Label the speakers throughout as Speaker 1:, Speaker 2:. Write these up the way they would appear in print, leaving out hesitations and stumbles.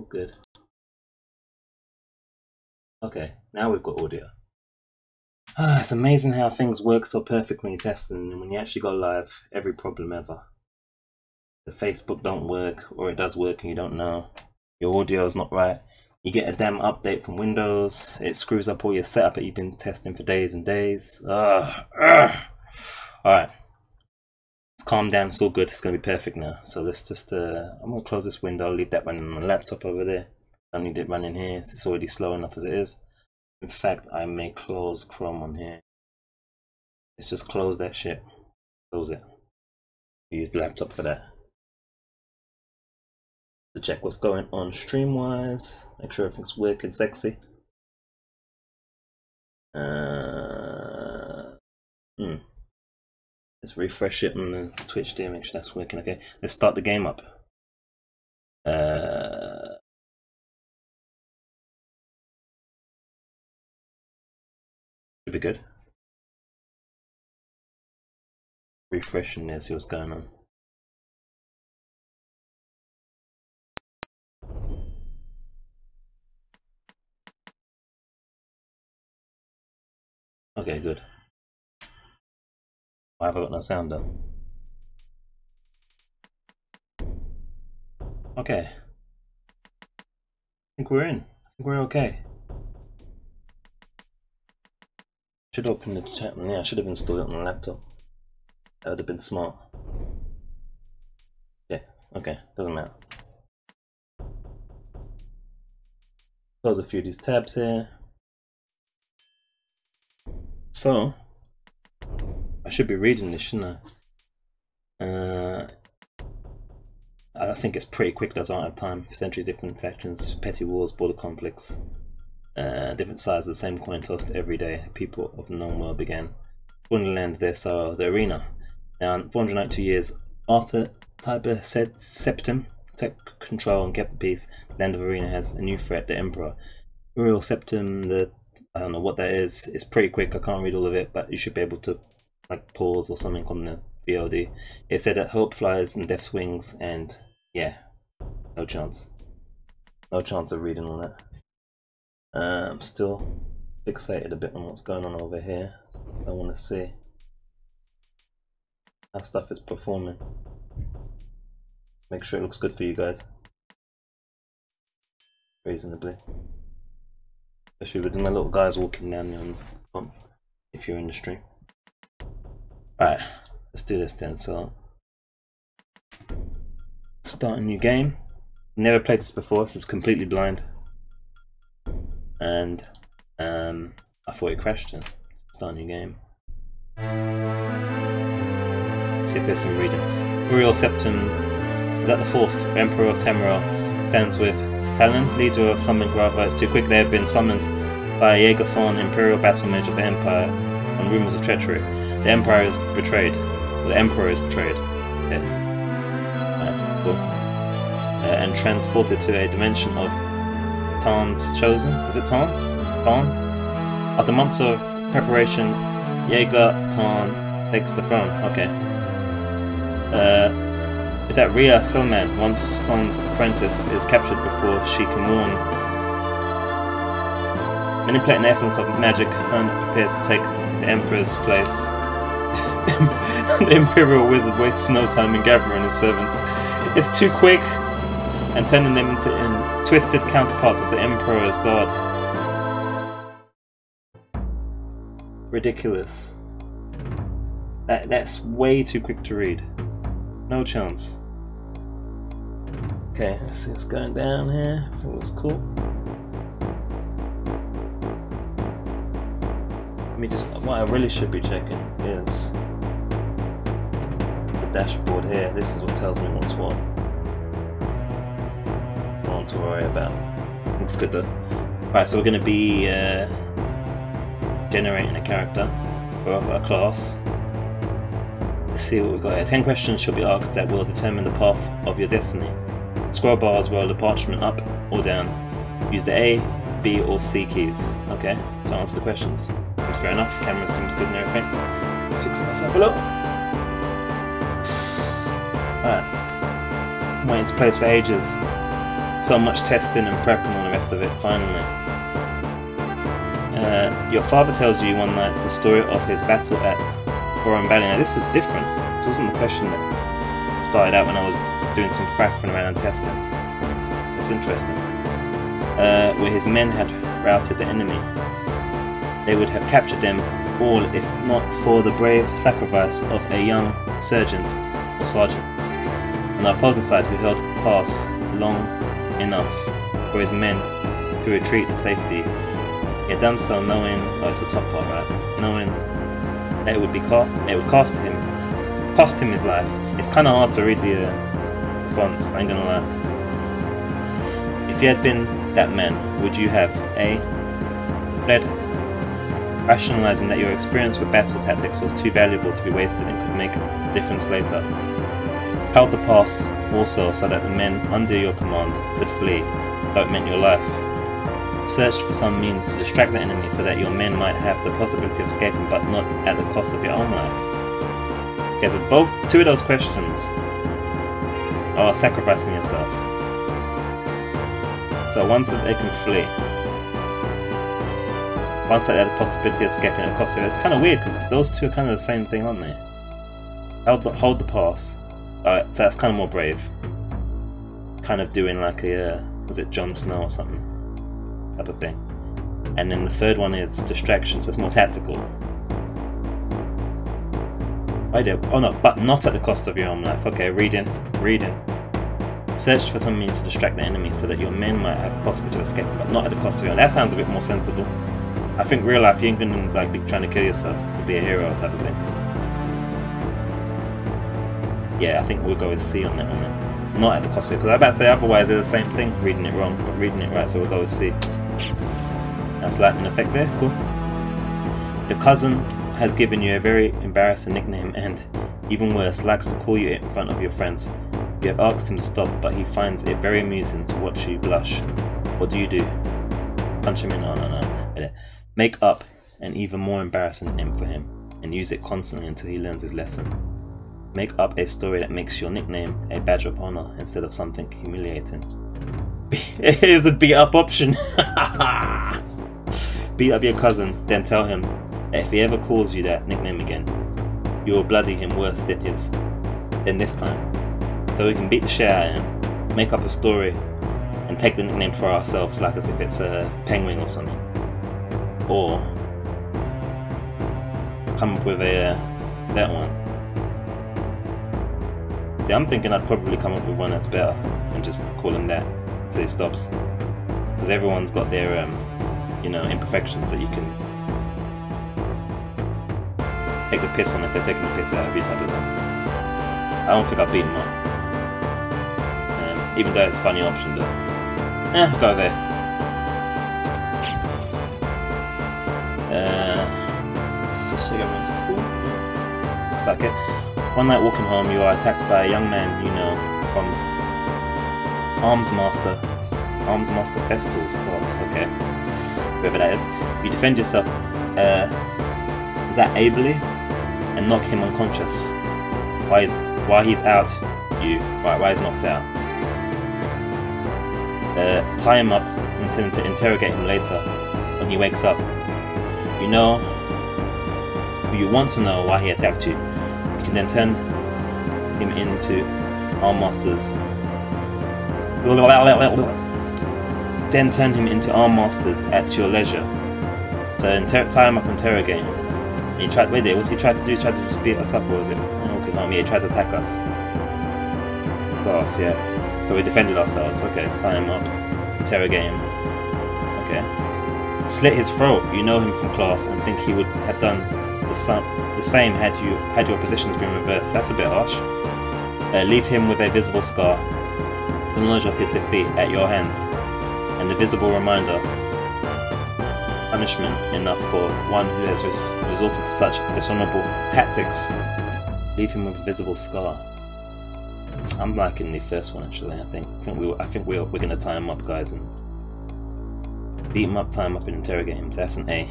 Speaker 1: All good. Okay, now we've got audio. It's amazing how things work so perfect when you're testing, and when you actually go live, every problem ever. The Facebook don't work, or it does work and you don't know. Your audio is not right. You get a damn update from Windows. It screws up all your setup that you've been testing for days and days. Alright. Let's calm down. It's all good. It's going to be perfect now. So let's just... I'm going to close this window. Leave that running on the laptop over there. I don't need it running here. It's already slow enough as it is. In fact, I may close Chrome on here. Let's just close that shit. Close it. Use the laptop for that. To check what's going on stream-wise. Make sure everything's working sexy. Let's refresh it on the Twitch there, make sure that's working okay. Let's start the game up. Should be good. Refreshing there, see what's going on. Okay, good. Why have I got no sound though? Okay. I think we're in. I think we're okay. Should open the chat. Yeah, I should have installed it on the laptop. That would have been smart. Yeah, okay, doesn't matter. Close a few of these tabs here. So, I should be reading this, shouldn't I? I think it's pretty quick, as I don't have time. Centuries, different factions, petty wars, border conflicts, different sides of the same coin tossed every day. People of the known world began. Wonderland, there saw the arena. Now, 492 years after Tiber Septim took control and kept the peace, the land of Arena has a new threat, the Emperor. Uriel Septim, I don't know what that is. It's pretty quick. I can't read all of it, but you should be able to like pause or something on the VOD. It said that hope flies and death's wings, and yeah, no chance. No chance of reading all that. I'm still fixated a bit on what's going on over here. I want to see how stuff is performing. Make sure it looks good for you guys. Reasonably. Especially with my little guys walking down there on the front, if you're in the stream. Alright, let's do this then. So, start a new game. Never played this before, this is completely blind. And I thought it crashed then. Start a new game. See if there's some reading. Uriel Septim, is that the fourth Emperor of Temeror, stands with Talon, leader of summoned Grava. It's too quick. They have been summoned by a Jaegerthorn, Imperial battle mage of the Empire, on rumors of treachery. The Empire is betrayed. The Emperor is betrayed. Okay. Cool. And transported to a dimension of Tarn's chosen. Is it Tarn? Tarn? After months of preparation, Jaeger Tarn takes the throne. Okay. Is that Rhea Selman, once Thorn's apprentice, is captured before she can warn. Manipulating the essence of magic, Thorn prepares to take the Emperor's place. The Imperial Wizard wastes no time in gathering his servants. It's too quick, and turning them into twisted counterparts of the Emperor's guard. Ridiculous. That's way too quick to read. No chance. Okay, let's see what's going down here. I thought it was cool. Let me just. What I really should be checking is the dashboard here. This is what tells me what's what. Not to worry about. Looks good though. Right, so we're going to be generating a character or a class. Let's see what we've got here. 10 questions should be asked that will determine the path of your destiny. Scroll bars roll the parchment up or down. Use the A, B or C keys. Okay, to answer the questions. Seems fair enough. Camera seems good and everything. Let's fix myself a little. Alright. I'm waiting to place for ages. So much testing and prep and all the rest of it, finally. Your father tells you one night the story of his battle at Boron Valley. Now this is different. This wasn't the question that started out when I was doing some faffing around and testing. It's interesting. Where his men had routed the enemy. They would have captured them all if not for the brave sacrifice of a young sergeant or sergeant on the opposing side who held the pass long enough for his men to retreat to safety. He had done so knowing, oh it's the top part, right? Knowing that it would cost him his life. It's kind of hard to read the fonts, I ain't gonna lie. If you had been that man, would you have A. fled, rationalizing that your experience with battle tactics was too valuable to be wasted and could make a difference later? Held the pass also so that the men under your command could flee, though it meant your life. Searched for some means to distract the enemy so that your men might have the possibility of escaping, but not at the cost of your own life. Okay, so two of those questions are sacrificing yourself. So one so that they can flee, one so that they have the possibility of escaping at the cost of it. It's kind of weird because those two are kind of the same thing, aren't they? Hold the pass. Alright, so that's kind of more brave. Kind of doing like a, was it Jon Snow or something? Type of thing. And then the third one is distraction, so it's more tactical. Oh no, but not at the cost of your own life. Okay, reading. Searched for some means to distract the enemy so that your men might have the possibility of escaping, but not at the cost of your own. That sounds a bit more sensible. I think real life, you ain't gonna like be trying to kill yourself to be a hero type of thing. Yeah, I think we'll go with C on that one. Not at the cost of it, because I was about to say otherwise they're the same thing, reading it wrong, but reading it right, so we'll go with C. That's lightning effect there, cool. Your cousin has given you a very embarrassing nickname and, even worse, likes to call you it in front of your friends. You have asked him to stop, but he finds it very amusing to watch you blush. What do? Punch him in? Oh no. Make up an even more embarrassing name for him, and use it constantly until he learns his lesson. Make up a story that makes your nickname a badge of honor instead of something humiliating. Here's a beat up option. Beat up your cousin, then tell him that if he ever calls you that nickname again, you will bloody him worse than this time. So we can beat the shit out of him, make up a story, and take the nickname for ourselves, like as if it's a penguin or something. Or come up with that one. Yeah, I'm thinking I'd probably come up with one that's better and just call him that until he stops. Because everyone's got their imperfections that you can take the piss on if they're taking the piss out of you type of thing. I don't think I'd beat him up. Even though it's a funny option, but go there. Let's just see everyone's cool. Looks like it. One night walking home, you are attacked by a young man you know from Armsmaster Festal's class. Okay, whoever that is. You defend yourself. Is that ably? And knock him unconscious. Why he's out? Why he's knocked out? Tie him up, intending to interrogate him later when he wakes up. You want to know why he attacked you. You can then turn him into Armmasters. Then turn him into Armmasters at your leisure. So tie him up and interrogate him. And he tried. Wait there. What's he tried to do? He tried to just beat us up, or was it? Okay, no, he tried to attack us. Class, yeah. So we defended ourselves. Okay, tie him up, interrogate him. Okay. Slit his throat. You know him from class and think he would have done the same had your positions been reversed. That's a bit harsh. Leave him with a visible scar, the knowledge of his defeat at your hands, and the visible reminder. Punishment enough for one who has resorted to such dishonorable tactics. Leave him with a visible scar. I'm liking the first one actually. I think we're gonna tie him up, guys, and beat him up, tie him up, and interrogate him. So that's an A.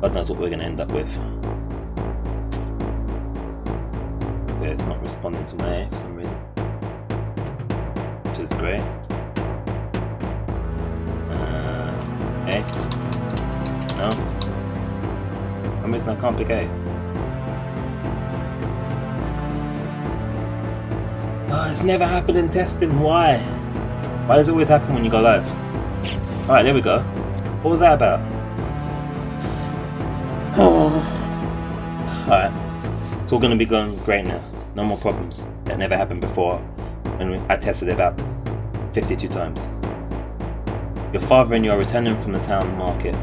Speaker 1: God knows what we're gonna end up with. Okay, it's not responding to my A for some reason. is great. A? No? For some reason I can't pick A. Oh, it's never happened in testing. Why? Why does it always happen when you go live? Alright, there we go. What was that about? Alright. It's all going to be going great now. No more problems. That never happened before when I tested it about 52 times. Your father and you are returning from the town market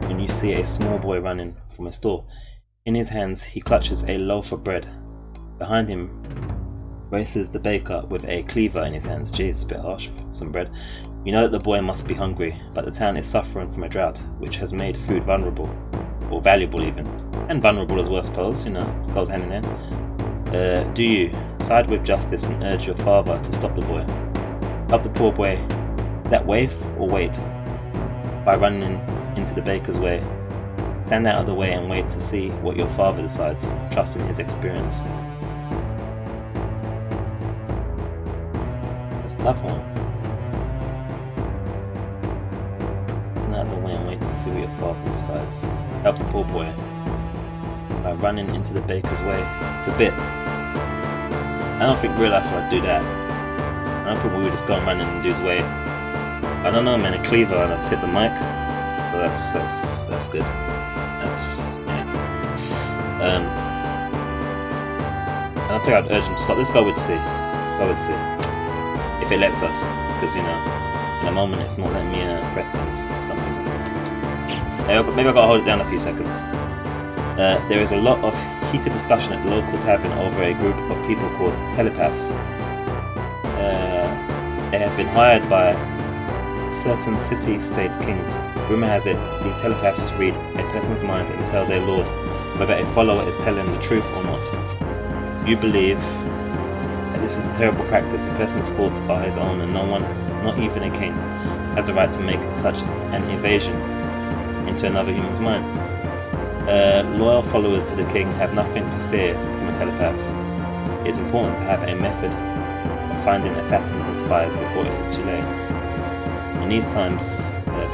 Speaker 1: when you see a small boy running from a store. In his hands he clutches a loaf of bread. Behind him races the baker with a cleaver in his hands. Jeez, it's a bit harsh for some bread. You know that the boy must be hungry, but the town is suffering from a drought, which has made food vulnerable, or valuable even, and vulnerable as well, I suppose, you know, goes hand in hand. Do you side with justice and urge your father to stop the boy? Help the poor boy. Is that waif or wait? By running into the baker's way. Stand out of the way and wait to see what your father decides, trusting his experience. It's a tough one. Stand out of the way and wait to see what your father decides. Help the poor boy. By running into the baker's way. It's a bit. I don't think real life would do that. I don't think we would just go and run in and do his way. I don't know, man, a cleaver and I'd hit the mic. But that's good. That's, yeah. I don't think I'd urge him to stop. Let's go with C. Let's go with C. If it lets us. Because, you know, in the moment it's not letting me press things for some reason. Maybe I've got to hold it down a few seconds. There is a lot of heated discussion at the local tavern over a group of people called telepaths. They have been hired by certain city-state kings. Rumour has it these telepaths read a person's mind and tell their lord whether a follower is telling the truth or not. You believe that this is a terrible practice. A person's thoughts are his own and no one, not even a king, has the right to make such an invasion into another human's mind. Loyal followers to the king have nothing to fear from a telepath. It is important to have a method of finding assassins and spies before it is too late. In these times, I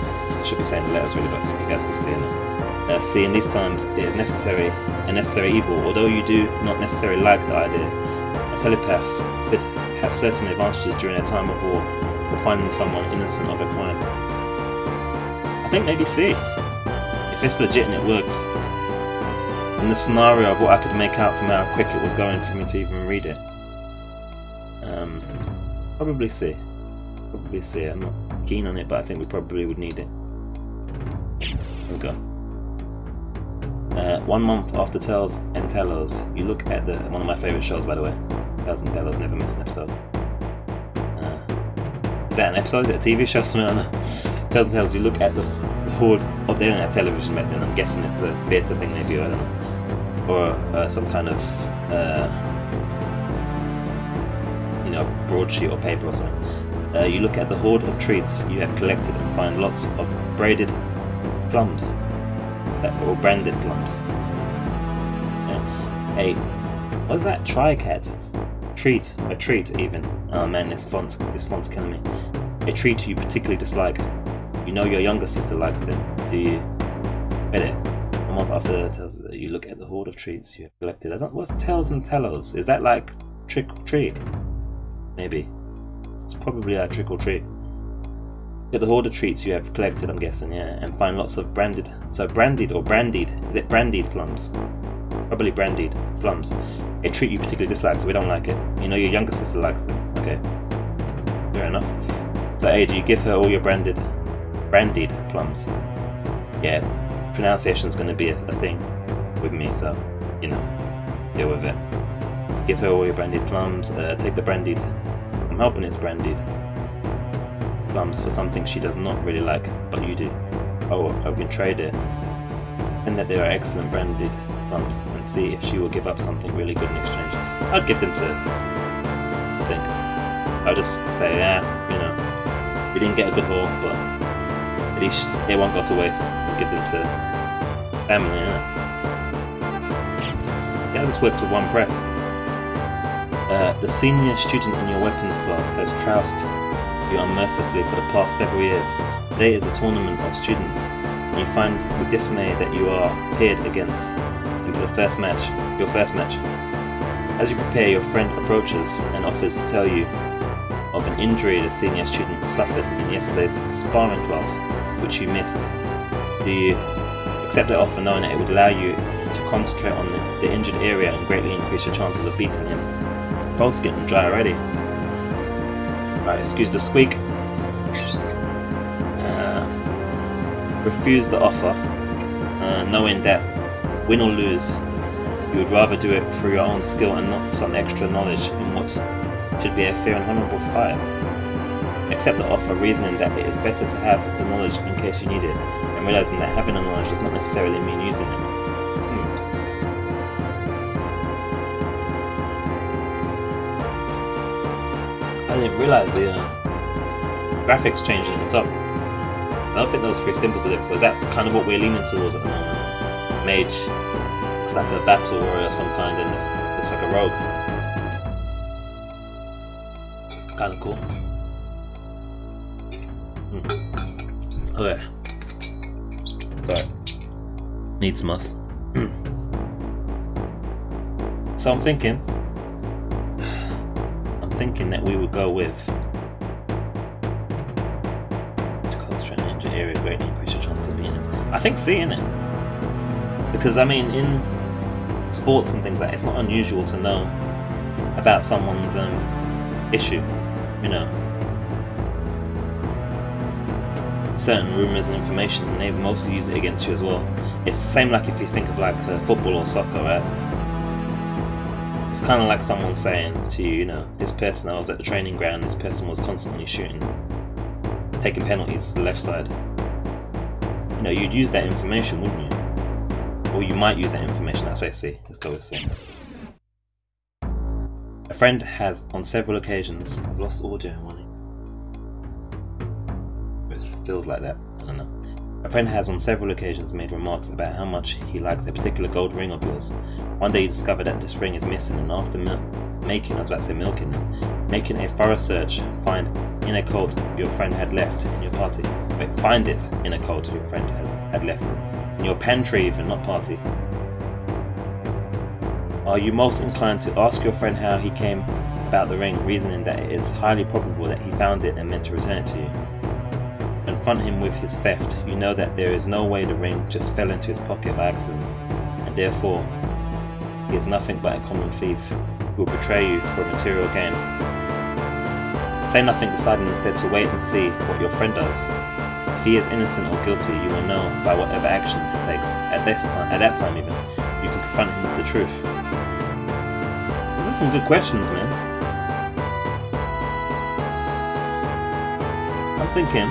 Speaker 1: should be saying the letters really, but you guys can see it. See, in these times, it is a necessary evil. Although you do not necessarily like the idea, a telepath could have certain advantages during a time of war or finding someone innocent of a crime. I think maybe C. If it's legit and it works, in the scenario of what I could make out from how quick it was going for me to even read it, probably C. Probably C. I'm not keen on it, but I think we probably would need it. Here we go. 1 month after Tales and Tellos, you look at one of my favourite shows, by the way. Tales and Tellos, never miss an episode. Is that an episode? Is it a TV show? Something like that. Tales and Tellos, you look at the horde of, they didn't have television back then, I'm guessing it's a theatre thing maybe, I don't know. Or some kind of, you know, broadsheet or paper or something. You look at the hoard of treats you have collected and find lots of braided plums, or branded plums. Yeah. What is that? Tricat? Treat, a treat even. Oh man, this font's killing me. A treat you particularly dislike. You know your younger sister likes them. Do you? Read it. I'm up after tells that you look at the hoard of treats you have collected. What's Tales and Tellos? Is that like trick or treat? Maybe. It's probably like trick or treat. Get the hoard of treats you have collected, I'm guessing, yeah, and find lots of branded. So brandied or brandied? Is it brandied plums? Probably brandied plums. A treat you particularly dislike, so we don't like it. You know your younger sister likes them. Okay. Fair enough. So A, do you give her all your brandied plums? Yeah, pronunciation's going to be a thing with me, so, you know, deal with it. Give her all your brandied plums. Take the brandied. I'm hoping it's brandied plums for something she does not really like, but you do. Oh, I can trade it. And that they are excellent brandied plums, and see if she will give up something really good in exchange. I'd give them to, I think. I'll just say, yeah, you know, we didn't get a good haul, but at least it won't go to waste. We'll give them to family, yeah. Yeah, I just worked with one press. The senior student in your weapons class has trounced you unmercifully for the past several years. Today is a tournament of students, and you find with dismay that you are paired against him for your first match. As you prepare, your friend approaches and offers to tell you of an injury the senior student suffered in yesterday's sparring class, which you missed. Do you accept the offer, knowing that it would allow you to concentrate on the injured area and greatly increase your chances of beating him? The throat's getting dry already. Right, excuse the squeak. Refuse the offer, knowing that win or lose, you would rather do it through your own skill and not some extra knowledge in what should be a fair and honourable fight. Accept the offer, reasoning that it is better to have the knowledge in case you need it, and realising that having the knowledge does not necessarily mean using it. I didn't realise the graphics changed at the top. I don't think those 3 symbols are it before. Is that kind of what we're leaning towards at the moment? Mage looks like a battle warrior of some kind, and it looks like a rogue. It's kind of cool. Okay. Sorry. Needs must. So I'm thinking that we would go with to concentrate on the injured area, greatly increase your chance of beating him. I think C, innit? Because I mean, in sports and things like that, it's not unusual to know about someone's issue, you know, certain rumours and information, and they mostly use it against you as well. It's the same like if you think of like football or soccer, right? It's kind of like someone saying to you, you know, this person, I was at the training ground, this person was constantly shooting, taking penalties to the left side. You know, you'd use that information, wouldn't you? Or you might use that information. I say C. Let's go with C. A friend has, on several occasions, I've lost audio, money. It feels like that. I don't know. A friend has on several occasions made remarks about how much he likes a particular gold ring of yours. One day you discover that this ring is missing, and after making a thorough search, find in a coat your friend had left in your party. Find it in a coat your friend had left in your pantry, even not party. Are you most inclined to ask your friend how he came about the ring, reasoning that it is highly probable that he found it and meant to return it to you? Confront him with his theft. You know that there is no way the ring just fell into his pocket by accident, and therefore he is nothing but a common thief who will betray you for a material gain. Say nothing, deciding instead to wait and see what your friend does. If he is innocent or guilty, you will know by whatever actions he takes. At that time even, you can confront him with the truth. These are some good questions, man. I'm thinking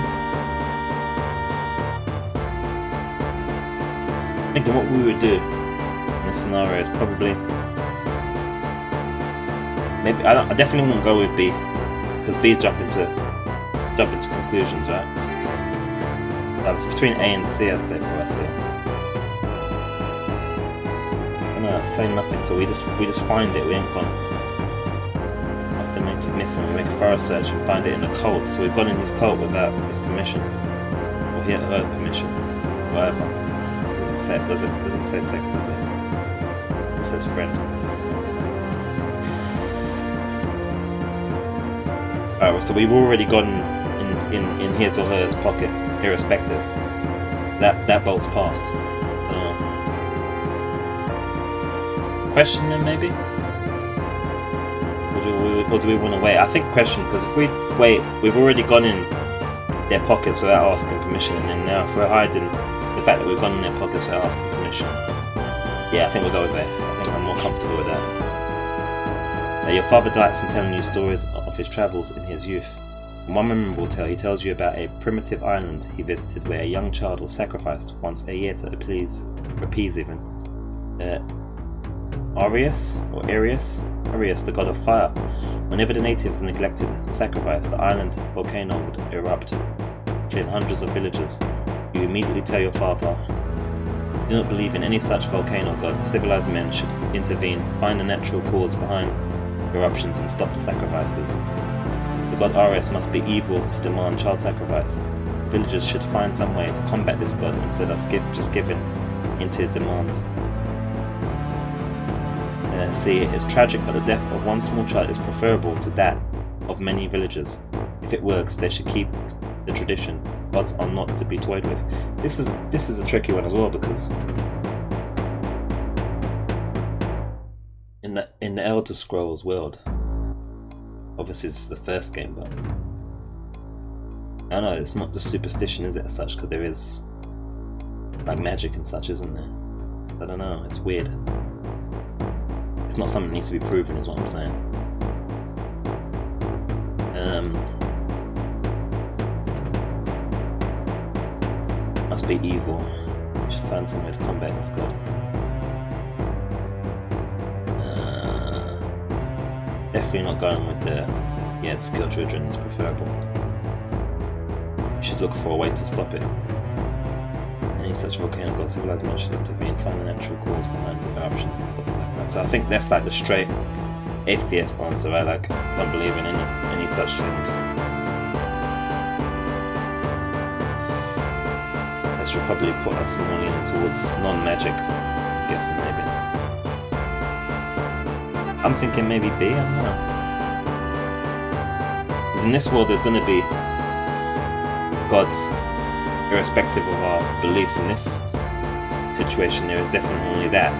Speaker 1: what we would do in this scenario is probably maybe I definitely won't go with B, because B's jump into conclusions, right? It's between A and C, I'd say, for us here. No, say nothing. So we just find it. We ain't gone. After make it missing, we make a thorough search and find it in a coat. So we've gone in his coat without his permission, or her permission, whatever. Doesn't say sex, does it? It says friend. Alright, so we've already gone in his or her pocket, irrespective. That bolt's passed. Question then, maybe? Or do we want to wait? I think question, because if we wait, we've already gone in their pockets without asking permission, and then now if we're hiding the fact that we've gone in their pockets without asking permission. Yeah, I think we'll go with that. I think I'm more comfortable with that. Your father delights in telling you stories of his travels in his youth. In one memorable tale, he tells you about a primitive island he visited where a young child was sacrificed once a year to appease Arius, the god of fire. Whenever the natives neglected the sacrifice, the island volcano would erupt, killing hundreds of villagers. You immediately tell your father, "You do not believe in any such volcano god. Civilized men should intervene, find the natural cause behind eruptions and stop the sacrifices. The god Ares must be evil to demand child sacrifice. Villagers should find some way to combat this god instead of just giving into his demands. See, it is tragic, but the death of one small child is preferable to that of many villagers. If it works, they should keep the tradition. Gods are not to be toyed with. This is a tricky one as well, because in the Elder Scrolls world, obviously this is the first game, but I don't know, it's not just superstition, is it, as such? Because there is like magic and such, isn't there? I don't know, it's weird. It's not something that needs to be proven, is what I'm saying. Must be evil. We should find some way to combat this god. Definitely not going with the skill children is preferable. We should look for a way to stop it. Any such volcano god civilized man should intervene, find the natural cause behind the eruptions and stop the sacrifice. So I think that's like the straight atheist answer. I don't believe in any such things. That should probably put us more leaning towards non-magic, I'm guessing maybe. I'm thinking maybe B, I don't know. Because in this world there's going to be gods, irrespective of our beliefs. In this situation there is definitely only that.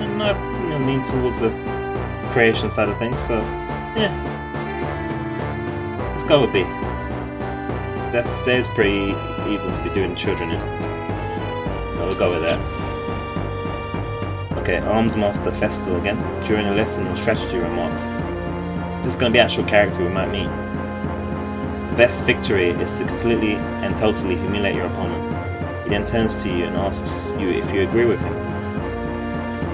Speaker 1: And I lean towards the creation side of things, so yeah. Let's go with B. That's pretty evil to be doing children in. We'll go with that. Okay, Arms Master Festal again. During a lesson on strategy remarks. Is this going to be actual character we might meet? The best victory is to completely and totally humiliate your opponent. He then turns to you and asks you if you agree with him.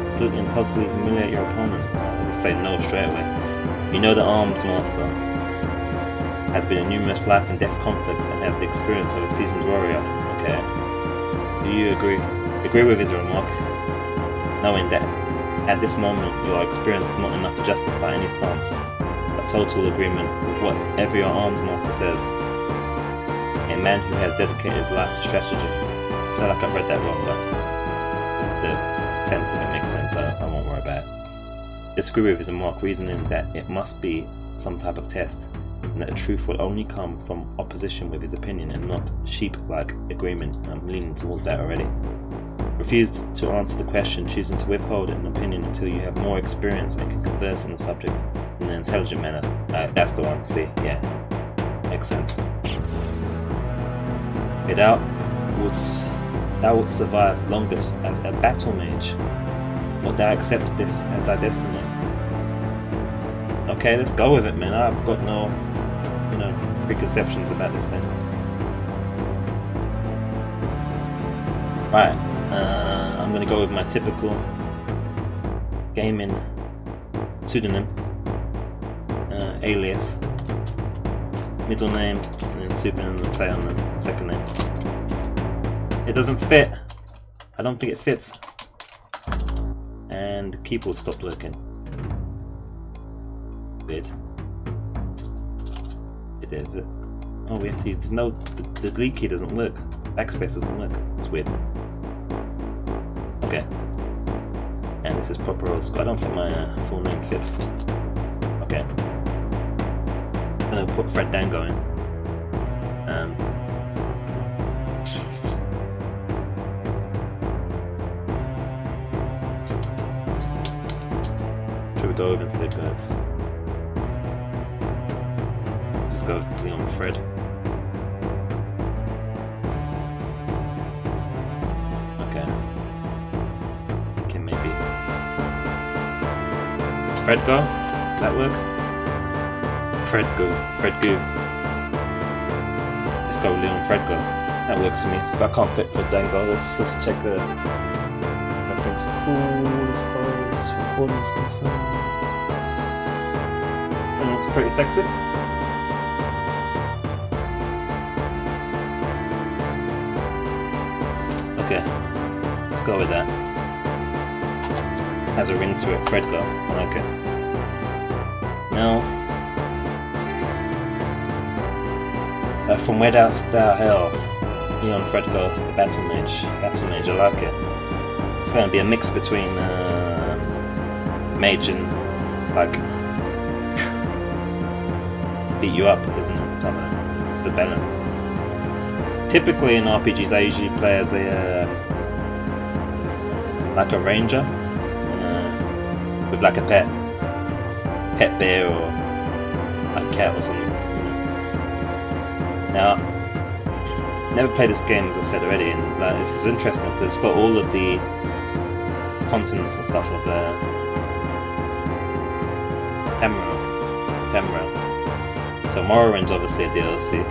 Speaker 1: Completely and totally humiliate your opponent. I'll just say no straight away. You know the Arms Master has been in numerous life and death conflicts and has the experience of a seasoned warrior. Okay. Do you agree? Agree with his remark, knowing that at this moment your experience is not enough to justify any stance, but total agreement with whatever your Arms Master says. A man who has dedicated his life to strategy. I feel like I've read that wrong, but the sense of it makes sense, so I won't worry about it. Disagree with his remark, reasoning that it must be some type of test, and that the truth will only come from opposition with his opinion and not sheep-like agreement. I'm leaning towards that already. Refused to answer the question, choosing to withhold an opinion until you have more experience and can converse on the subject in an intelligent manner. That's the one, see, yeah, makes sense. Thou wouldst survive longest as a battle mage, or thou accept this as thy destiny. Okay, let's go with it, man. I've got no preconceptions about this thing. Right, I'm gonna go with my typical gaming pseudonym, alias, middle name, and then pseudonym and play on the second name. It doesn't fit. I don't think it fits. And the keyboard stopped working. Weird. It is it. Oh, we have to use. There's no. The delete key doesn't work. Backspace doesn't work. It's weird. Okay. And this is proper old school. I don't think my full name fits. Okay. I'm gonna put Fred Dango in. Should we go over instead, guys? Just go with Leon Fred. Okay. Okay, maybe. Fred go? That work? Fred go. Fred go. Let's go Leon Fred go. That works for me. So I can't fit Fred Dango. Let's just check nothing's cool as far as recording's concerned. It looks pretty sexy. Okay, let's go with that. Has a ring to it. Fredgar. I like it. Now, from Where Thou Hell, Leon Fredgar, the Battle Mage. Battle Mage, I like it. It's going to be a mix between Mage and, like, beat you up, isn't it? I don't know. The balance. Typically in RPGs I usually play as a like a ranger with like a pet bear or a cat or something. Now, never played this game as I said already, and this is interesting because it's got all of the continents and stuff of Tamriel. So Morrowind's obviously a DLC.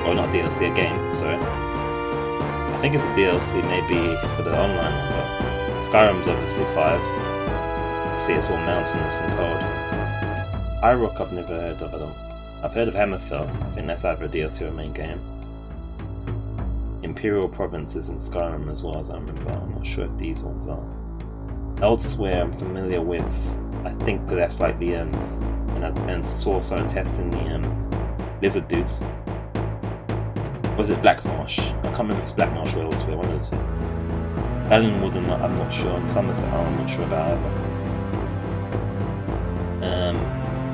Speaker 1: Or not DLC, a game, sorry. I think it's a DLC maybe for the online one, but Skyrim's obviously 5. See, it's all mountainous and cold. Irock I've never heard of at all. I've heard of Hammerfell. I think that's either a DLC or a main game. Imperial Province is in Skyrim as well as I remember. I'm not sure if these ones are. Elsewhere I'm familiar with. I think that's like the and saw started testing the lizard dudes. Was it Black Marsh? I can't remember if it's Black Marsh or Elsewhere, one of the two. Valenwood, I'm not sure, and Somerset I'm not sure about either.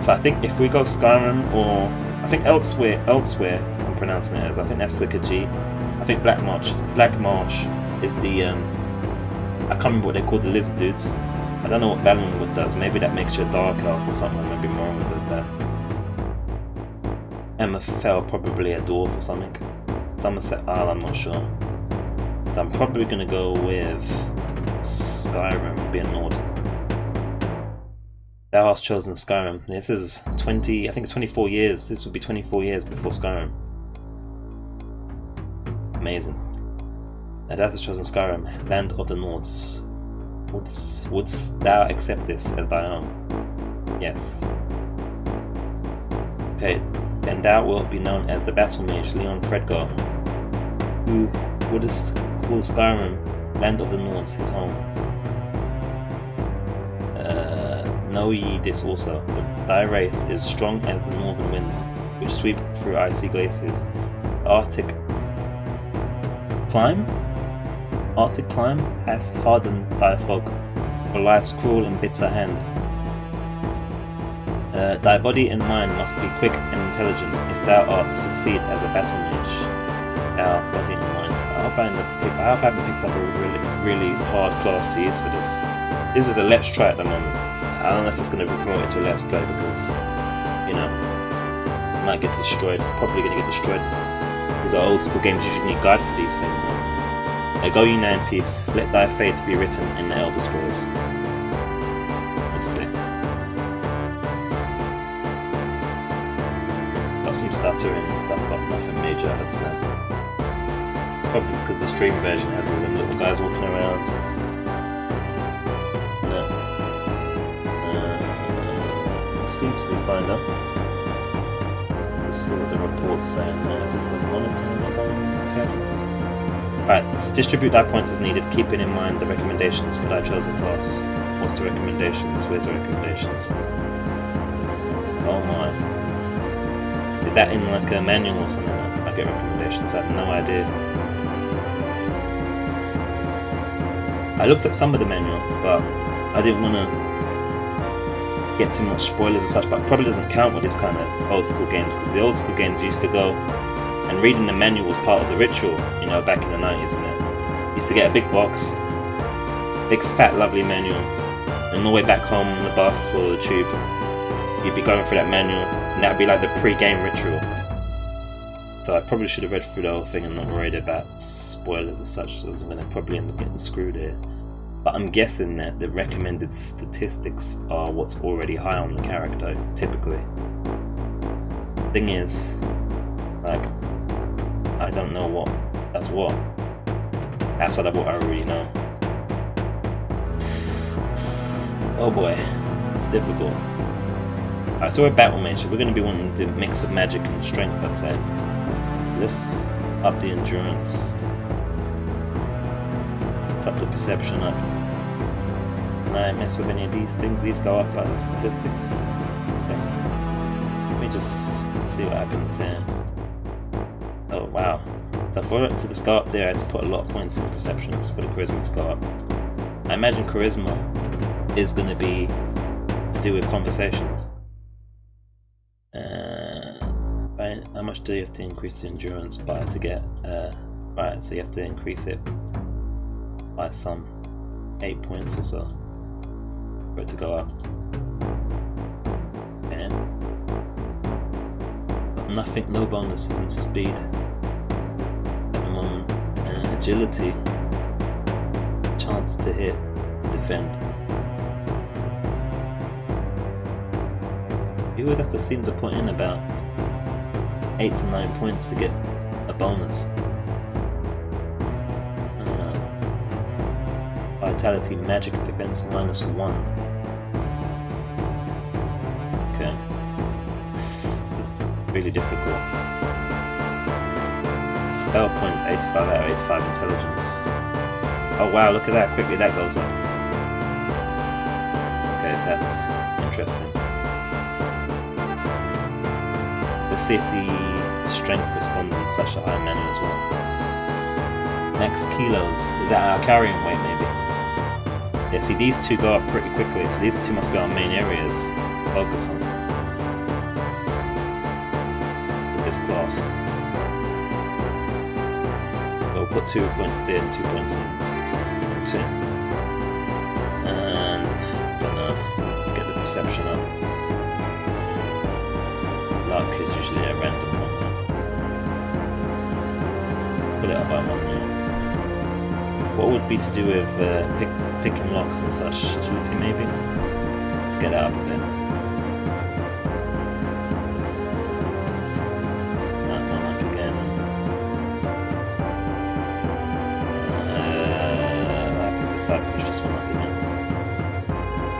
Speaker 1: So I think if we go Skyrim, or I think Elsewhere I'm pronouncing it as, I think that's the Khajiit. I think Black Marsh is the, I can't remember what they call the lizard dudes. I don't know what Valenwood does, maybe that makes you a dark elf or something, maybe Morrowind does that. Hammerfell, probably a dwarf or something. Somerset Isle, I'm not sure. So I'm probably going to go with Skyrim, be a Nord. Thou hast chosen Skyrim. This is 20, I think it's 24 years. This would be 24 years before Skyrim. Amazing. Thou hast chosen Skyrim, land of the Nords. Wouldst thou accept this as thy own? Yes. Okay, then thou wilt be known as the Battle Mage Leon Fredgar, who wouldst call Skyrim, land of the Nords, his home. Know ye this also, that thy race is strong as the northern winds, which sweep through icy glaciers. The Arctic climb hast hardened thy folk, for life's cruel and bitter hand. Thy body and mind must be quick and intelligent if thou art to succeed as a battle mage. Thou body and mind. I hope I haven't picked up a really hard class to use for this. This is a let's try at the moment. I don't know if it's going to be promoted to a let's play because, you know, it might get destroyed. Probably going to get destroyed. These are old school games. You usually need guide for these things, man. Go ye now in peace. Let thy fate be written in the Elder Scrolls. Let's see. Got some stuttering and stuff, but nothing major, I'd say. It's probably because the stream version has all them little guys walking around. Seem to be fine though. Let's see what the report's saying now. Is it the monitoring tab? Alright, distribute thy points as needed, keeping in mind the recommendations for thy chosen class. What's the recommendations? Where's the recommendations? Oh my. Is that in like a manual or something? I get recommendations, I have no idea. I looked at some of the manual, but I didn't want to get too much spoilers and such, but it probably doesn't count with this kind of old school games, because the old school games used to go and reading the manual was part of the ritual, you know, back in the 90s, and it used to get a big box, big fat lovely manual, and on the way back home on the bus or the tube you'd be going through that manual, and that'd be like the pre-game ritual. So I probably should have read through the whole thing and not worried about spoilers as such, so I was going to probably end up getting screwed here. But I'm guessing that the recommended statistics are what's already high on the character, typically. Thing is, like, I don't know what that's what. Outside of what I already know. Oh boy, it's difficult. Alright, so we're Battle Mage, so we're going to be wanting to mix of magic and strength, I'd say. Let's up the endurance top the perception up. Can I mess with any of these things? These go up by the statistics. Yes. Let me just see what happens here. Oh wow. So for it to just go up there, I had to put a lot of points in perceptions for the charisma to go up. I imagine charisma is going to be to do with conversations. Right, how much do you have to increase the endurance by to get? Right, so you have to increase it by some 8 points or so for it to go up. Okay. But nothing, no bonuses in speed at the moment. And agility, chance to hit, to defend. You always have to seem to put in about 8 to 9 points to get a bonus. Vitality, magic, defense -1. Okay. This is really difficult. Spell points 85 out of 85 intelligence. Oh wow, look at that, quickly that goes up. Okay, that's interesting. Let's see if the strength responds in such a high manner as well. Max kilos, is that our carrying weight maybe? Yeah, see these two go up pretty quickly, so these two must be our main areas to focus on with this class. We'll put 2 points there and 2 points in 2. And, I don't know, to get the perception up. Luck is usually a random one. Put it up by 1 now. What would be to do with picking locks and such? Agility maybe? Let's get that up a bit. That one up again. What happens if I push this one up again?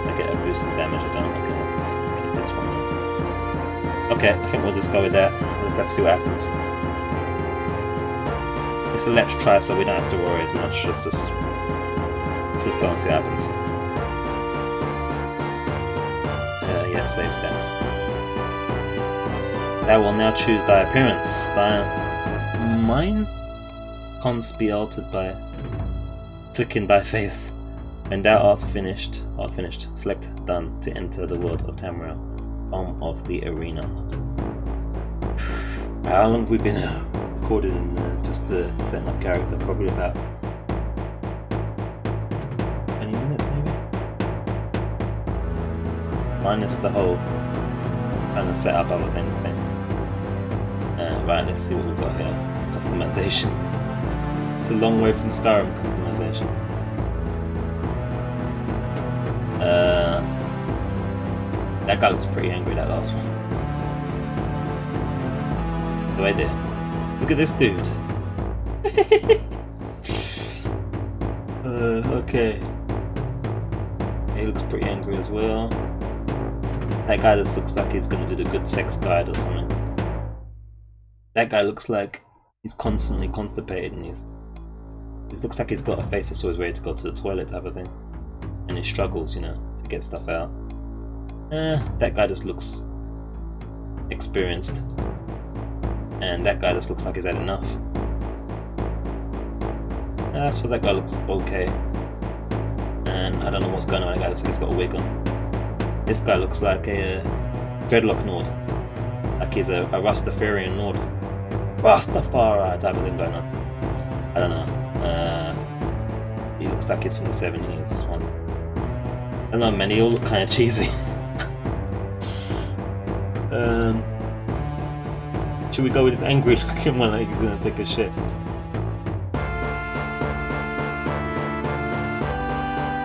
Speaker 1: I get a boost in damage, I don't. Okay, let's just keep this one up. Okay, I think we'll just go with that. Let's have to see what happens. It's a let's try, so we don't have to worry as much. Let's just go and see what happens. Yeah, save stats. That will now choose thy appearance. Mine can't be altered by clicking thy face. When thou art finished, select done to enter the world of Tamriel, home of the arena. How long have we been recording just setting up character? Probably about 20 minutes maybe? Minus the whole kind of setup of events thing. Right, let's see what we've got here. Customization. It's a long way from Skyrim customization. That guy looks pretty angry, that last one. The idea. Look at this dude. Okay. He looks pretty angry as well. That guy just looks like he's gonna do the good sex guide or something. That guy looks like he's constantly constipated and he looks like he's got a face that's always ready to go to the toilet type of thing. And he struggles, you know, to get stuff out. That guy just looks experienced. And that guy just looks like he's had enough. I suppose that guy looks okay. And I don't know what's going on, that guy looks like he's got a wig on. This guy looks like a dreadlock Nord. Like he's a Rastafarian Nord. Rastafari type of thing going on. I don't know. He looks like he's from the 70s, this one. I don't know man, they all look kind of cheesy. Should we go with this angry looking one like he's gonna take a shit?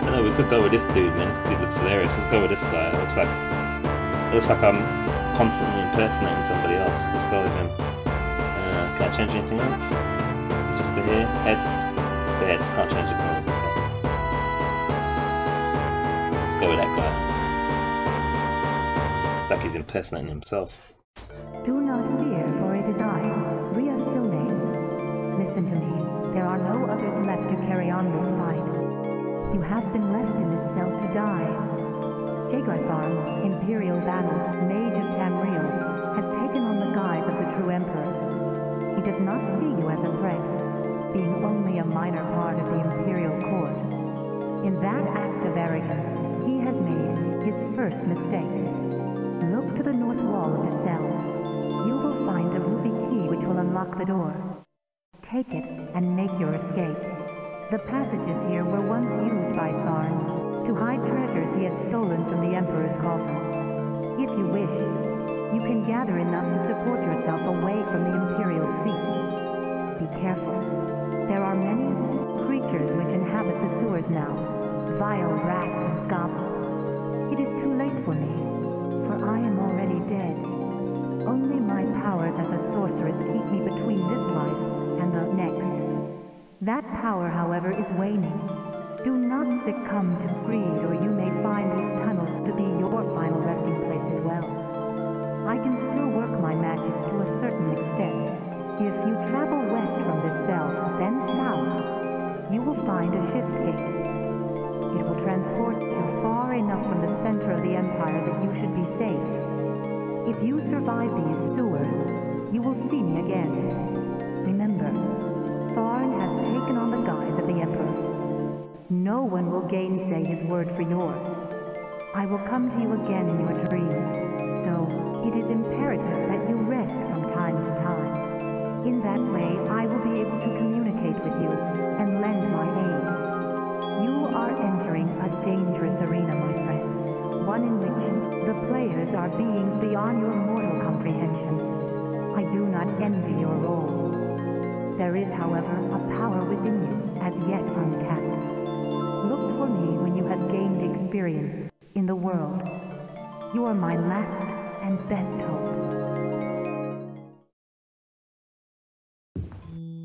Speaker 1: I don't know, we could go with this dude, man. This dude looks hilarious. Let's go with this guy. It looks like I'm constantly impersonating somebody else. Let's go with him. Can I change anything else? Just the hair, head. Just the head. Can't change the colours. Okay. Let's go with that guy. It's like he's impersonating himself.
Speaker 2: Do not fear for a design. Reassuming. Listen to me. There are no others left to carry on this fight. has been left in this cell to die. Jagrathar, Imperial Battle, Mage of Tamriel, has taken on the guise of the true Emperor. He does not see you as a threat, being only a minor part of the Imperial Court. In that act of arrogance, he has made his first mistake. Look to the north wall of the cell. You will find a ruby key which will unlock the door. Take it and make your escape. The passages here were once used by Tharn to hide treasures he had stolen from the Emperor's coffin. If you wish, you can gather enough to support yourself away from the Imperial seat. Be careful. There are many creatures which inhabit the sewers now, vile rats and goblins. It is too late for me, for I am already dead. Only my powers as a sorceress keep me between this life and the next. That power, however, is waning. Do not succumb to greed, or you may find these tunnels to be your final resting place as well. I can still work my magic to a certain extent. If you travel west from this cell, then south, you will find a shift gate. It will transport you far enough from the center of the Empire that you should be safe. If you survive these sewers, you will see me again. Remember, Tharn has taken on the guise of the Emperor. No one will gainsay his word for yours. I will come to you again in your dreams, so it is imperative that you rest from time to time. In that way, I will be able to communicate with you and lend my aid. You are entering a dangerous arena, my friend, one in which the players are beings beyond your mortal comprehension. I do not envy your role. There is, however, a power within you as yet untapped. Look for me when you have gained experience in the world. You are my last and best hope.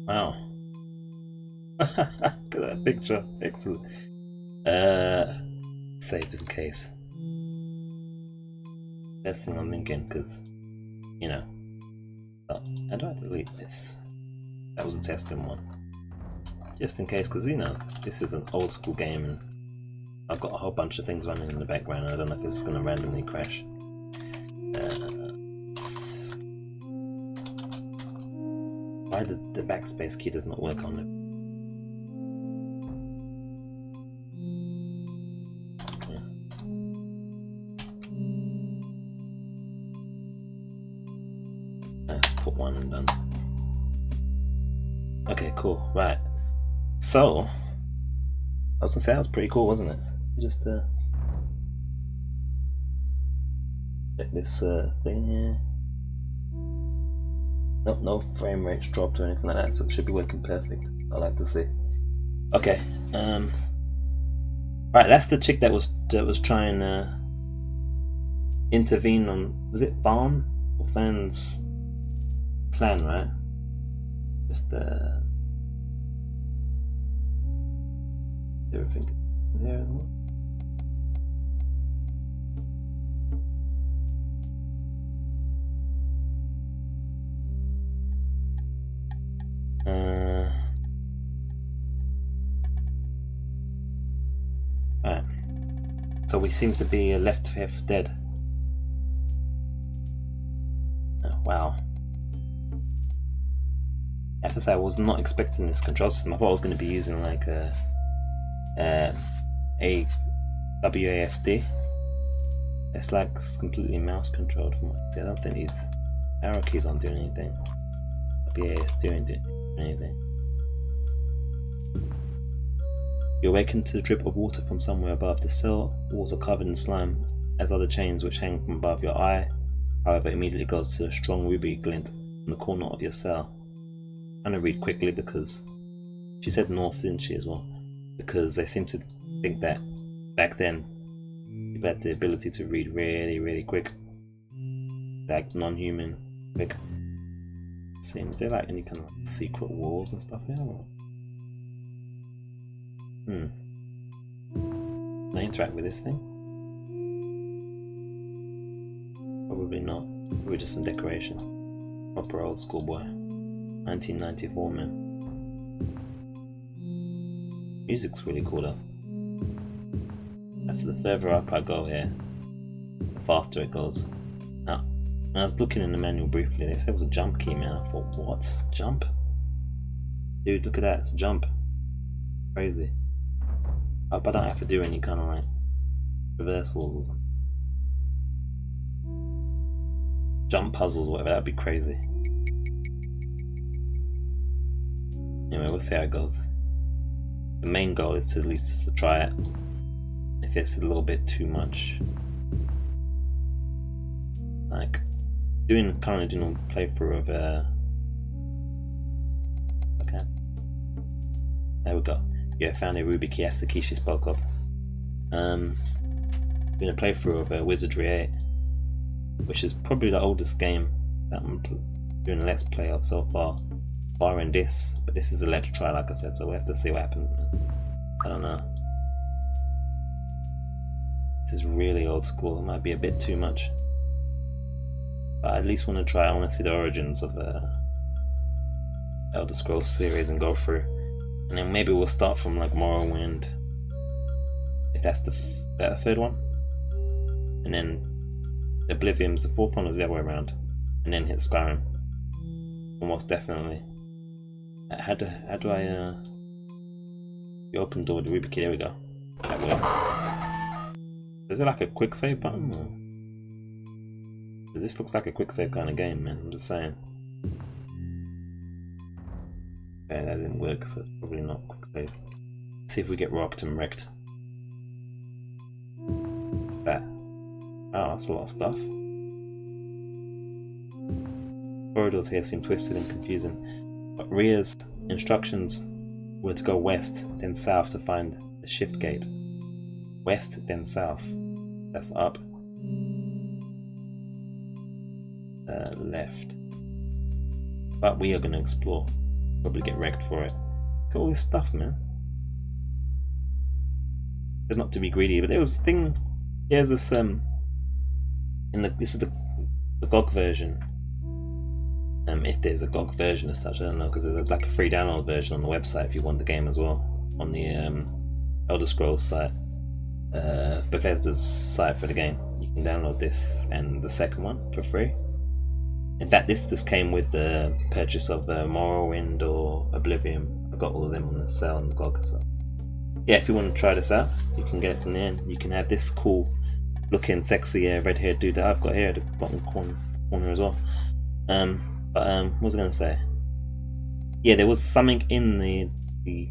Speaker 1: Wow. Look at that picture. Excellent. Save just in case. Best thing I'm thinking, because, you know. Oh, how do I delete this? That was a testing one. Just in case, because, you know, this is an old school game and I've got a whole bunch of things running in the background. I don't know if this is going to randomly crash. Why the backspace key does not work on it? Let's put one and done. Okay, cool. Right. So, I was gonna say that was pretty cool, wasn't it? Just check this thing here. Nope, no frame rates dropped or anything like that, so it should be working perfect. I like to see. Okay. Right, that's the chick that was trying to intervene on, was it Tharn or Fan's plan, right? Just everything here. Right. So we seem to be left here for dead. Oh, wow. I have to say I was not expecting this control system. I thought I was going to be using like a WASD. It's like completely mouse controlled from what I see. I don't think these arrow keys aren't doing anything. WASD doing anything. You awaken to the drip of water from somewhere above. The cell walls are covered in slime, as are the chains which hang from above your eye. However, immediately goes to a strong ruby glint in the corner of your cell. I'm gonna read quickly because she said north, didn't she, as well? Because they seem to think that back then people had the ability to read really, really quick, like non-human quick. Is there like any kind of secret walls and stuff here? Or? Can I interact with this thing? Probably not. Probably just some decoration. Proper old school boy. 1994, man. Music's really cool though. So the further up I go here, the faster it goes. Now, when I was looking in the manual briefly, they said it was a jump key, man. I thought, what? Jump? Dude, look at that, it's a jump. Crazy. I hope I don't have to do any kind of like reversals or something. Jump puzzles, whatever, that'd be crazy. Anyway, we'll see how it goes. The main goal is to at least just to try it. If it's a little bit too much, like currently doing a playthrough of okay, there we go. Yeah, found a Ruby key. That's the key she spoke of. Doing a playthrough of Wizardry 8, which is probably the oldest game that I'm doing a let's play of so far, barring this. But this is a let's try, like I said, so we have to see what happens, man. I don't know. This is really old school. It might be a bit too much, but I at least want to try. I want to see the origins of the Elder Scrolls series and go through, and then maybe we'll start from like Morrowind, if that's the third one, and then Oblivion's the fourth one, was the other way around, and then hit Skyrim. Almost definitely. How do I the open door with the Ruby key? There we go. That works. Is it like a quick save button? Or? This looks like a quick save kind of game, man. I'm just saying. Okay, that didn't work, so it's probably not quick save. Let's see if we get rocked and wrecked. That. Oh, that's a lot of stuff. Corridors here seem twisted and confusing, but Ria's instructions were to go west, then south to find the shift gate. West, then south. That's up. Left. But we are going to explore. Probably get wrecked for it. Look at all this stuff, man. There's not to be greedy, but there was a thing. Here's this this is the GOG version. If there's a GOG version as such, I don't know, because there's like a free download version on the website if you want the game as well, on the Elder Scrolls site. Bethesda's site for the game. You can download this and the second one for free. In fact, this came with the purchase of Morrowind or Oblivion. I got all of them on the sale on the GOG. So yeah, if you want to try this out, you can get it from there. You can have this cool looking sexy red-haired dude that I've got here at the bottom corner as well. What was I going to say? Yeah, there was something in the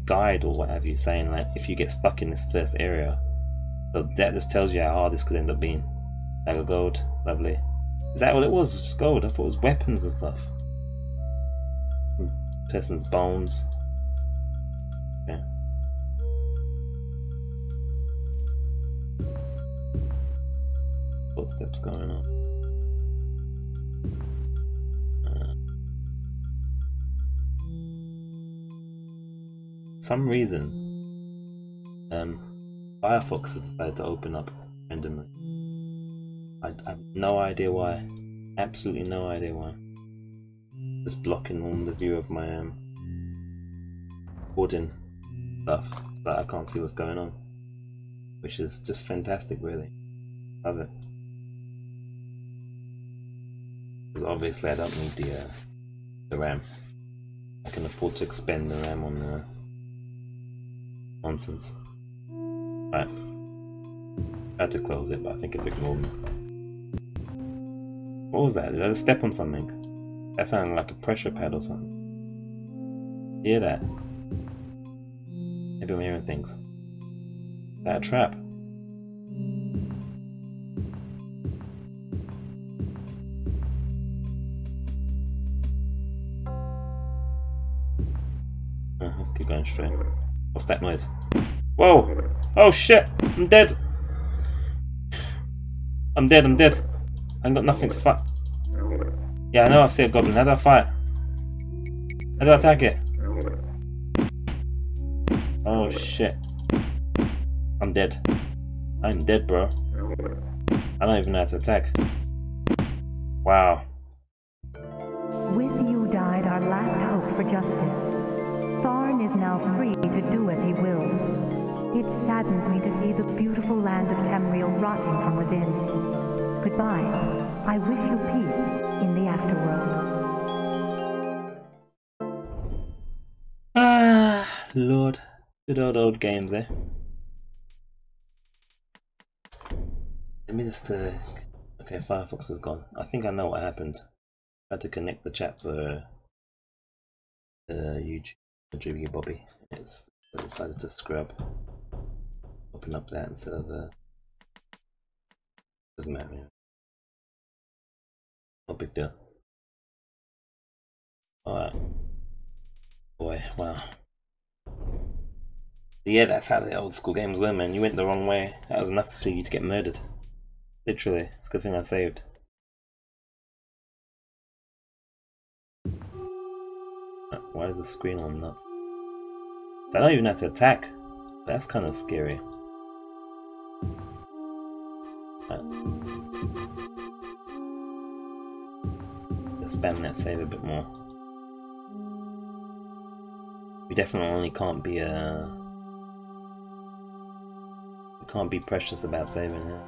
Speaker 1: guide or what have you saying like if you get stuck in this first area. So that just tells you how hard this could end up being. Bag of gold, lovely. Is that what it was? Just gold? I thought it was weapons and stuff. Person's bones. Okay. Footsteps going on. For some reason, Firefox has decided to open up randomly. I have no idea why. Absolutely no idea why. Just blocking all the view of my recording stuff so that I can't see what's going on. Which is just fantastic, really. Love it. Because obviously I don't need the RAM. I can afford to expend the RAM on the nonsense. Right. I had to close it, but I think it's ignored me. What was that? Did I just step on something? That sounded like a pressure pad or something. Hear that? Maybe I'm hearing things. Is that a trap? Let's keep going straight. What's that noise? Whoa! Oh shit! I'm dead! I'm dead, I'm dead. I ain't got nothing to fight. Yeah, I know I see a goblin. How do I fight? How do I attack it? Oh shit. I'm dead. I'm dead, bro. I don't even know how to attack. Wow.
Speaker 2: With you died our last hope for justice. Tharn is now free to do as he wills. It saddens me to see the beautiful land of Tamriel rotting from within. Goodbye. I wish you peace in the afterworld.
Speaker 1: Ah, Lord. Good old games, eh? Let me just, okay, Firefox is gone. I think I know what happened. I had to connect the chat for YouTube, Jibby Bobby. I decided to scrub. Open up that instead of doesn't matter. Yeah. No big deal. Alright. Boy, wow. Yeah, that's how the old school games were, man. You went the wrong way. That was enough for you to get murdered. Literally. It's a good thing I saved. Why is the screen on nuts? So I don't even have to attack. That's kind of scary. Just spam that save a bit more. We definitely can't be we can't be precious about saving it.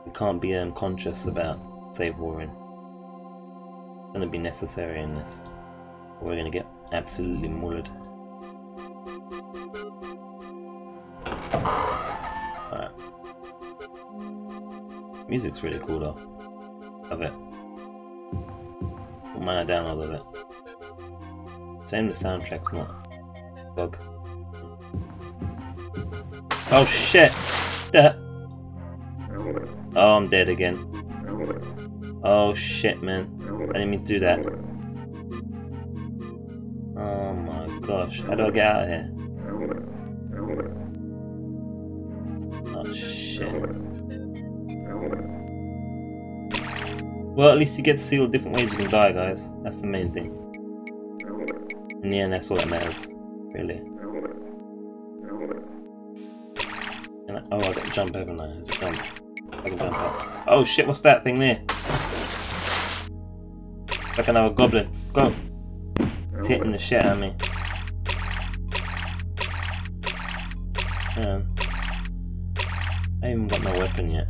Speaker 1: We can't be conscious about save warring. It's gonna be necessary in this. Or we're gonna get absolutely mullered. Alright. Music's really cool though. Love it. Put mine download of it. Same the soundtrack's not bug. Oh shit! Oh, I'm dead again. Oh shit, man. I didn't mean to do that. Oh my gosh. How do I get out of here? Oh shit. Well, at least you get to see all the different ways you can die, guys. That's the main thing. In the end, that's all that matters, really. Oh, I got to jump, haven't I? There's a jump. I can jump up. Oh shit, what's that thing there? Like another goblin. Go! It's hitting the shit out of me. Man. I haven't got no weapon yet.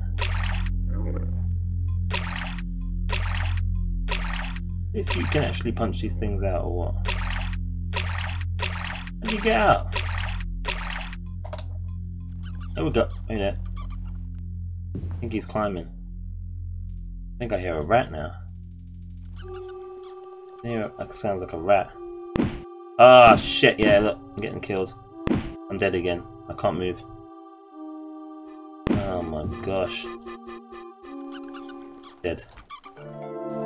Speaker 1: If you can actually punch these things out or what? How do you get out? There we go. Hey there. I think he's climbing. I think I hear a rat now. Yeah, that sounds like a rat. Ah, shit, yeah, look, I'm getting killed. I'm dead again. I can't move. Oh my gosh. Dead.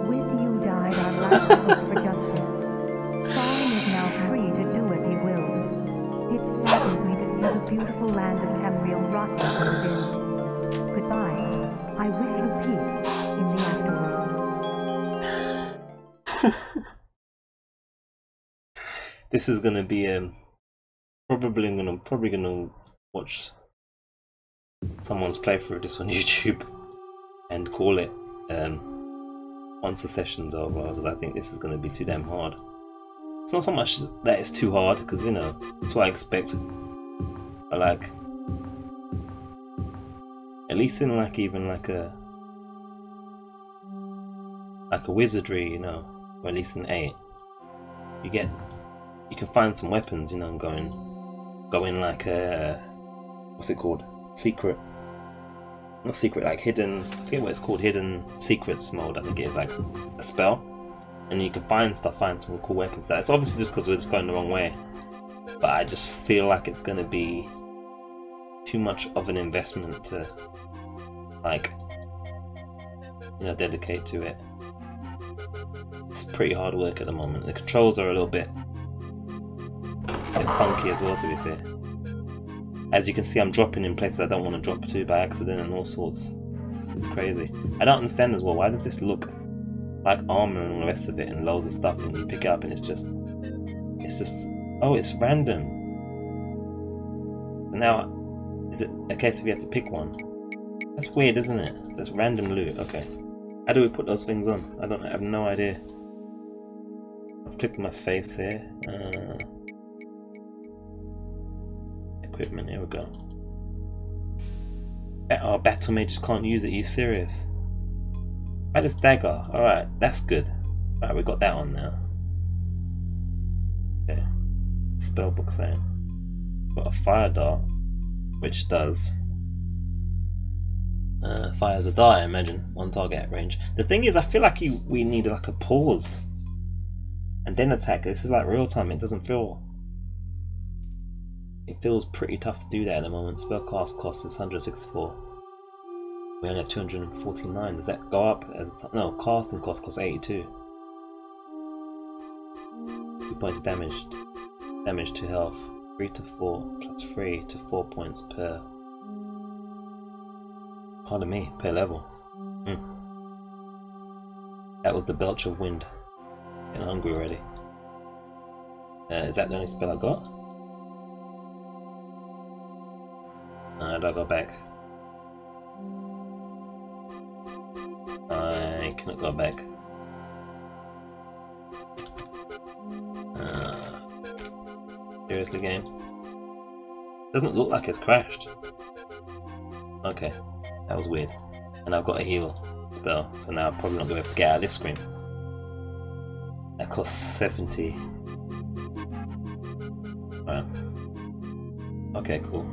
Speaker 2: With you died our last hope for justice. Sorin is now free to do as he will. It saddens me to see the beautiful land of Tamriel rotting from within. Goodbye. I wish you peace in the afterworld.
Speaker 1: This is gonna be probably gonna watch someone's playthrough of this on YouTube and call it once the session's over, because I think this is gonna be too damn hard. It's not so much that it's too hard, because you know it's what I expect. But like, at least in like even like a wizardry, you know, or at least in 8, you can find some weapons, you know, and go in like a, what's it called? Secret. Not secret, like hidden, I forget what it's called, hidden secrets mode, I think it is, like a spell. And you can find some cool weapons there. It's obviously just because we're just going the wrong way. But I just feel like it's going to be too much of an investment to, like, you know, dedicate to it. It's pretty hard work at the moment. The controls are a little bit funky as well, to be fair. As you can see, I'm dropping in places I don't want to drop to by accident and all sorts. It's crazy. I don't understand as well, why does this look like armor and all the rest of it and loads of stuff, and you pick it up and it's just, oh, it's random. So now, is it a case if you have to pick one? That's weird, isn't it? So it's random loot, okay. How do we put those things on? I have no idea. I've clicked my face here. equipment. Here we go. Oh, battle mages can't use it. Are you serious? Right, this dagger. Alright, that's good. Alright, we got that on now. Okay. Spellbook saying. Got a fire dart, which does fires a dart, I imagine. One target at range. The thing is, I feel like we need like a pause and then attack. This is like real time. It doesn't feel. It feels pretty tough to do that at the moment. Spellcast cost is 164. We only have 249. Does that go up as no? Casting cost 82. 2 points of damage. Damage to health. 3 to 4 plus 3 to 4 points per. Pardon me, per level. That was the belch of wind. Getting hungry already. Is that the only spell I got? How do I go back? I cannot go back. Seriously, game? Doesn't look like it's crashed. Okay, that was weird. And I've got a heal spell, so now I'm probably not going to be able to get out of this screen. That costs 70. Right. Okay, cool.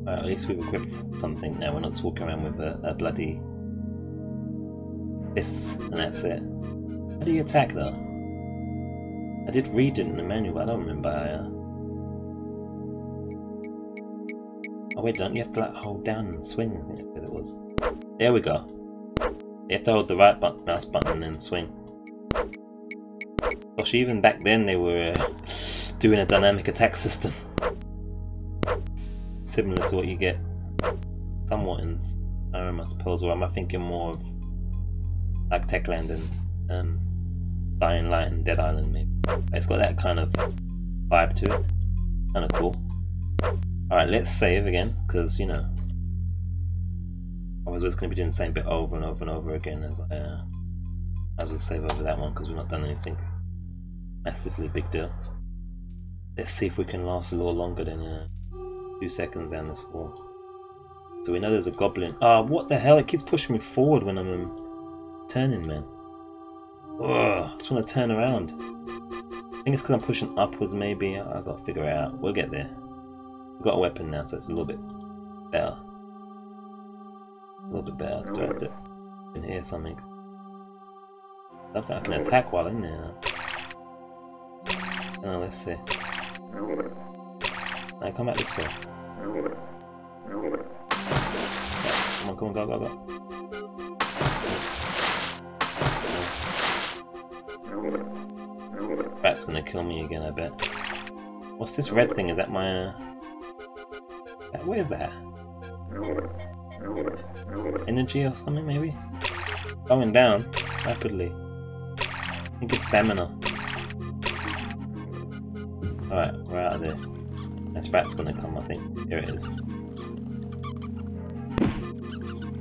Speaker 1: Right, at least we've equipped something now. We're not just walking around with a bloody this and that's it. How do you attack though? I did read it in the manual, but I don't remember. Oh wait, don't you have to like hold down and swing? I think that it was. There we go. You have to hold the right mouse button and then swing. Gosh, even back then they were doing a dynamic attack system. Similar to what you get somewhat in Skyrim, I suppose, or am I thinking more of like Techland and Dying Light and Dead Island maybe? It's got that kind of vibe to it. Kind of cool. Alright, let's save again, because, you know, I was just going to be doing the same bit over and over and over again as I was going to save over that one, because we've not done anything massively big deal. Let's see if we can last a little longer than 2 seconds down this wall. So we know there's a goblin. Ah, what the hell? It keeps pushing me forward when I'm turning, man. Ugh, I just want to turn around. I think it's because I'm pushing upwards, maybe. I've got to figure it out. We'll get there. We've got a weapon now, so it's a little bit better. A little bit better. Do I have to can hear something? I don't think I can attack while in there. Oh, let's see. Alright, come back this way. Come on, go. Rat's gonna kill me again, I bet. What's this red thing? Is that my... Where is that? Energy or something, maybe? Going down rapidly. I think it's stamina. Alright, we're out of there. This rat's gonna come, I think. Here it is.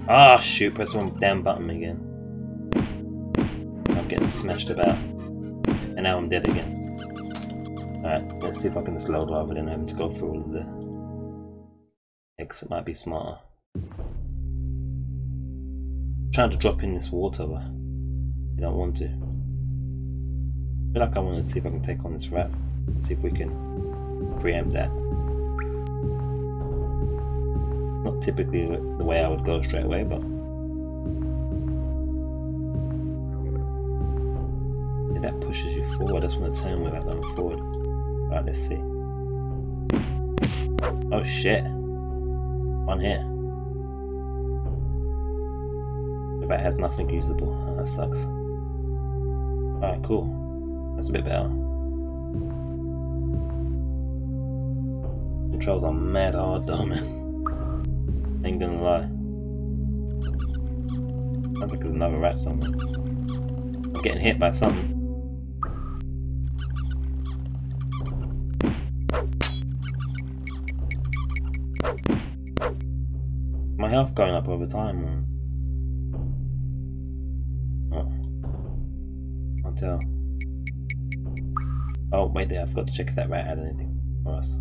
Speaker 1: Ah, shoot, press the wrong damn button again. I'm getting smashed about. And now I'm dead again. Alright, let's see if I can just load rather than having to go through all of the exit. Might be smarter. I'm trying to drop in this water, but I don't want to. I feel like I want to see if I can take on this rat. See if we can preempt that. Not typically the way I would go straight away, but yeah, that pushes you forward. I just want to turn without going forward. Right, let's see. Oh shit! One hit. The rat has nothing usable. Oh, that sucks. Alright, cool. That's a bit better. Controls are mad hard though, man. Ain't gonna lie. Sounds like there's another rat somewhere. I'm getting hit by something. My health going up over time, man. Oh. Can't tell. Oh, wait there, I forgot to check if that rat had anything. for us.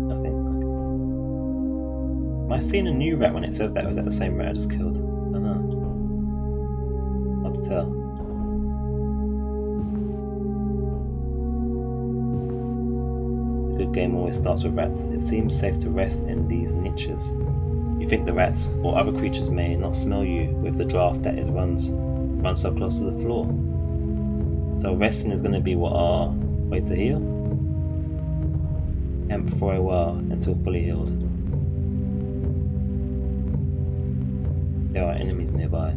Speaker 1: Nothing. Am I seeing a new rat when it says that, or is that the same rat I just killed? I don't know. Hard to tell. A good game always starts with rats. It seems safe to rest in these niches. You think the rats or other creatures may not smell you with the draft that runs so close to the floor. So resting is going to be what our way to heal. Camp for a while until fully healed. There are enemies nearby.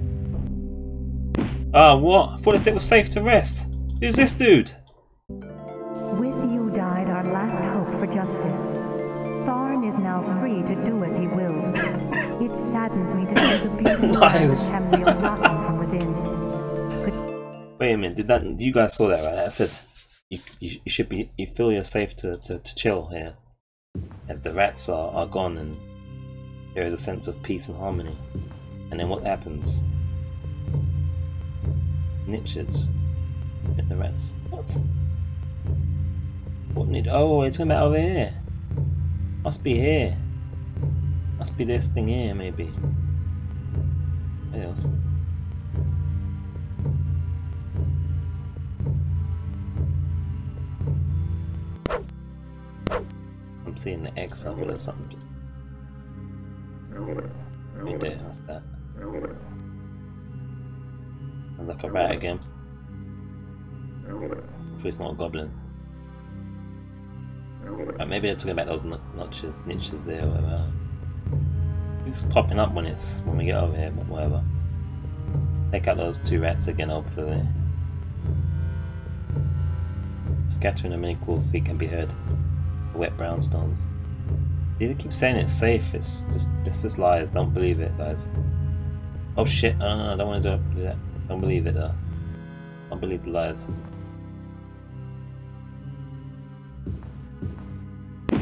Speaker 1: Ah, what? I thought it was safe to rest. Who's this dude?
Speaker 2: With you died our last hope for justice. Tharn is now free to do as he will. It saddens me to see the beautiful
Speaker 1: Nice.
Speaker 2: Tamriel rotting from within.
Speaker 1: Wait a minute, you guys saw that, right? I said you should be, you feel you're safe to chill here. As the rats are gone and there is a sense of peace and harmony. And then what happens? Niches. Hit the rats. What? What need? Oh, it's coming out over here. Must be here. Must be this thing here, maybe. What else does? I'm seeing the X symbol or something. Right there, what's that? Sounds like a rat again. Hopefully it's not a goblin. Maybe they're talking about those niches there or whatever. It's popping up when we get over here, but whatever. Take out those two rats again, hopefully. Scattering of many clawed feet can be heard. The wet brownstones. They keep saying it's safe. It's just lies. Don't believe it, guys. Oh shit! No, I don't want to do that. Don't believe it though. Don't believe the lies.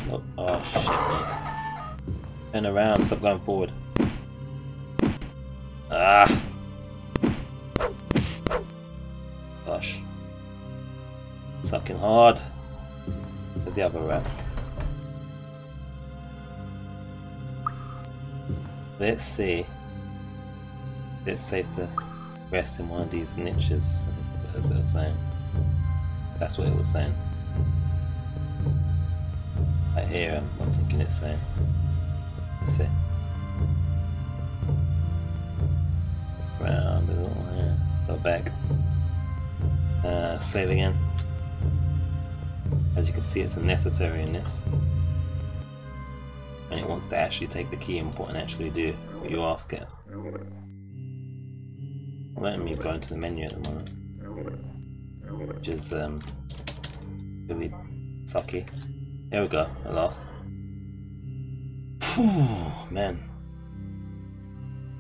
Speaker 1: So, oh shit, man. Turn around. Stop going forward. Ah. Gosh. Sucking hard. There's the other rat. Let's see. It's safe to rest in one of these niches, as it was saying. That's what it was saying. Right here, I'm thinking it's saying. Let's see. Round a little, yeah. Go back. Save again. As you can see, it's unnecessary in this. And it wants to actually take the key input and actually do what you ask it. I'm letting me go into the menu at the moment, which is really sucky. There we go, at last. Phew, man.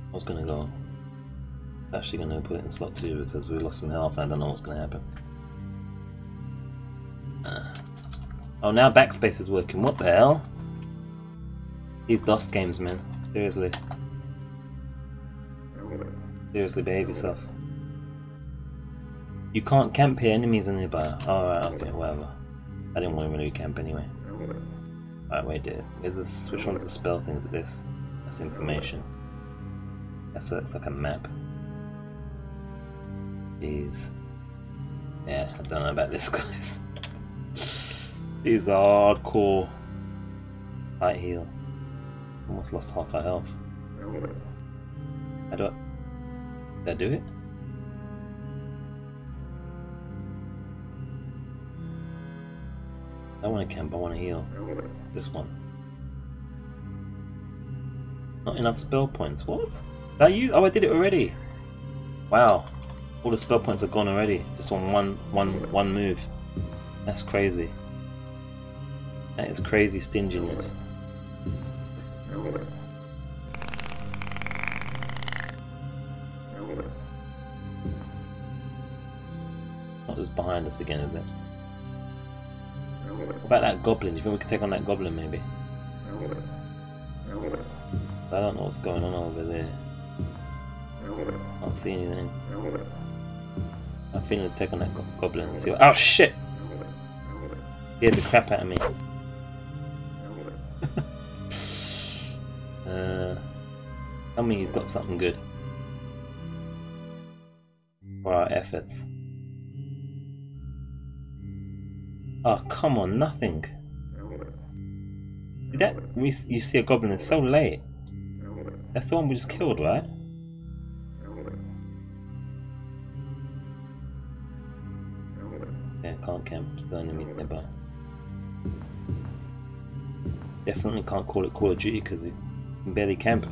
Speaker 1: I was gonna go. Actually gonna put it in slot 2 because we lost some health and I don't know what's gonna happen. Oh, now backspace is working. What the hell? These DOS games, man. Seriously. Seriously, behave yourself. You can't camp here, enemies are nearby. Alright, okay, whatever. I didn't want to really camp anyway. Alright, wait there. Is this, which one's the spell thing? Is it this? That's information. That's like a map. Jeez. Yeah, I don't know about this, guys. These are hardcore. Light heal. Almost lost half our health. Did I do it? I don't want to camp, I want to heal. This one. Not enough spell points. What? Did I use? Oh, I did it already. Wow. All the spell points are gone already. Just on one move. That's crazy. That is crazy stinginess. Not just behind us again, is it? What about that goblin? Do you think we could take on that goblin maybe? I don't know what's going on over there. Can't see anything. I'm feeling to take on that goblin and see what. Oh shit! Scared the crap out of me. Tell me he's got something good for our efforts. Oh, come on, nothing. Did that you see a goblin? It's so late. That's the one we just killed, right? Yeah, can't camp. Still enemies nearby. Definitely can't call it Call of Duty because you can barely camp.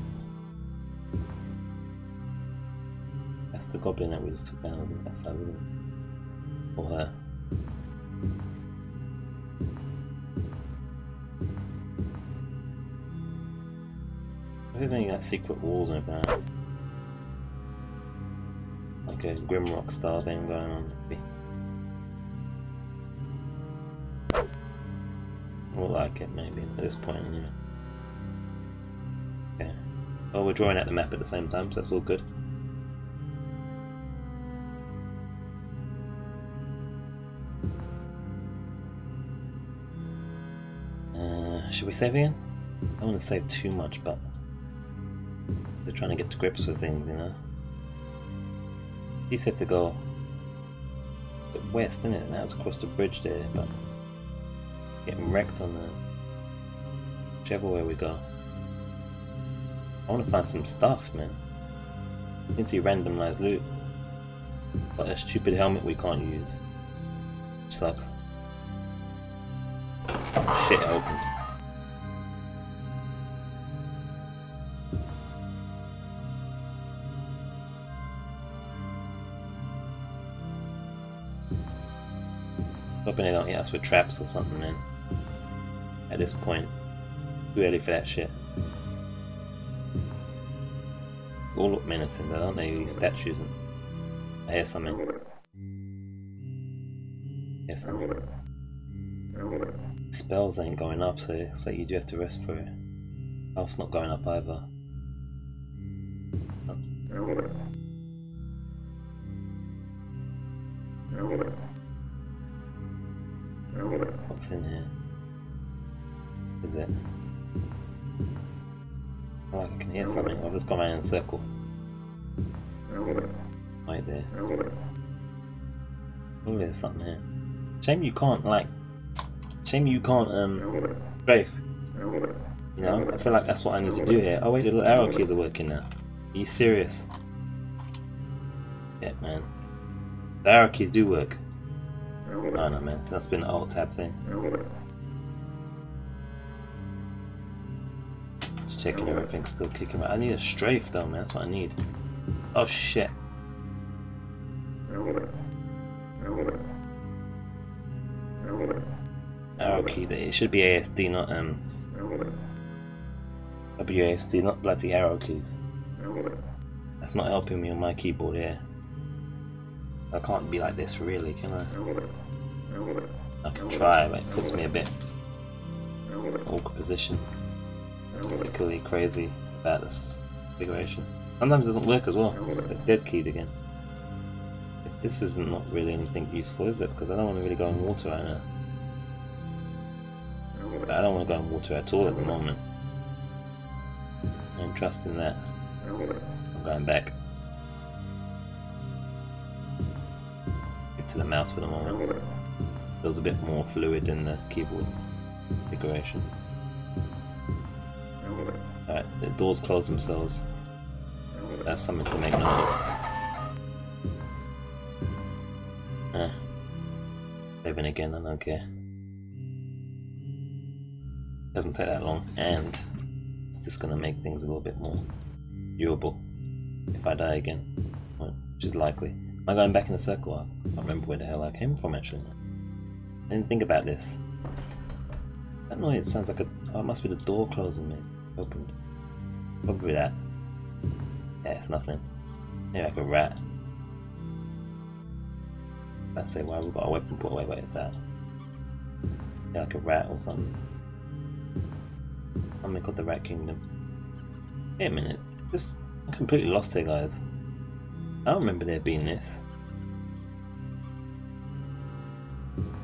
Speaker 1: That's the goblin that we just took down, wasn't it? That's that, wasn't it? Or her. If there's any like secret walls or anything like that. Like a Grimrock style thing going on. More like it maybe at this point anyway. Okay. Well, we're drawing out the map at the same time, so that's all good. Should we save again? I don't want to save too much, but they're trying to get to grips with things, you know. He said to go west, isn't it? Now it's across the bridge there, but getting wrecked on the whichever way we go. I want to find some stuff, man. You can see randomized loot, but a stupid helmet we can't use. Sucks. Oh, shit, it opened. Hoping they don't hit us with traps or something then. At this point. Too early for that shit. All look menacing though, don't they? These statues and I hear something. Hear something. Spells ain't going up, so it's like you do have to rest for it. Health's not going up either. What's in here? Is it? Oh, I can hear something. I've just gone around in a circle. Right there. Oh, there's something here. Shame you can't strafe. You know, I feel like that's what I need to do here. Oh wait, the little arrow keys are working now. Are you serious? Yeah, man. The arrow keys do work. Oh no, man. That's been an alt tab thing. Just checking everything's still kicking out. I need a strafe though, man. That's what I need. Oh shit. Arrow keys. It should be ASD, not WASD, not bloody arrow keys. That's not helping me on my keyboard here. I can't be like this really, can I? I can try, but it puts me a bit awkward position. Particularly crazy about this configuration. Sometimes it doesn't work as well. It's dead keyed again. This isn't not really anything useful, is it? Because I don't want to really go in water right now. I don't want to go in water at all at the moment. I'm trusting that. I'm going back. Get to the mouse for the moment. Feels a bit more fluid in the keyboard configuration. Alright, the doors close themselves. That's something to make note of. Saving again, I don't care. Doesn't take that long, and it's just gonna make things a little bit more viewable if I die again, which is likely. Am I going back in a circle? I can't remember where the hell I came from actually. I didn't think about this. That noise sounds like a... oh, it must be the door closing, mate. Opened. Probably that. Yeah, it's nothing. Maybe like a rat. I'd say why we've got a weapon put away, but it's that. Yeah, like a rat or something. Something called the Rat Kingdom. Wait a minute. I'm completely lost here, guys. I don't remember there being this.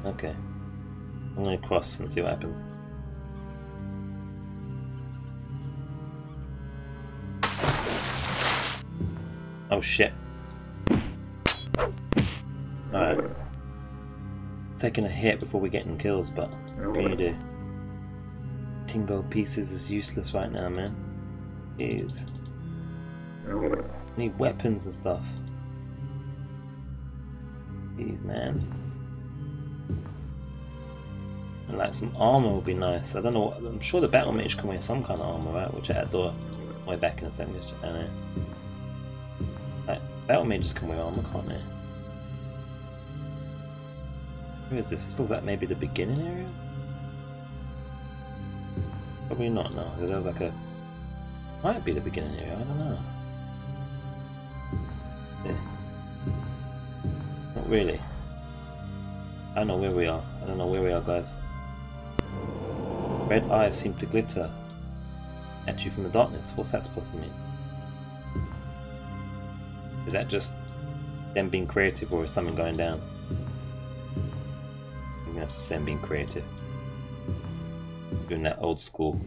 Speaker 1: Okay. I'm gonna cross and see what happens. Oh shit. Alright. Taking a hit before we're getting kills, but what can you do? 10 gold pieces is useless right now, man. It is. Need weapons and stuff. Jeez, man. And like some armor would be nice. I don't know what, I'm sure the battle mage can wear some kind of armor, right? Which at door way back in the second. I don't know. Like, battle mages can wear armor, can't they? Where is this? This looks like maybe the beginning area? Probably not, no. There's like a... Might be the beginning area, I don't know. Yeah. Not really. I don't know where we are. I don't know where we are, guys. Red eyes seem to glitter at you from the darkness. What's that supposed to mean? Is that just them being creative, or is something going down? I think that's just them being creative. Doing that old school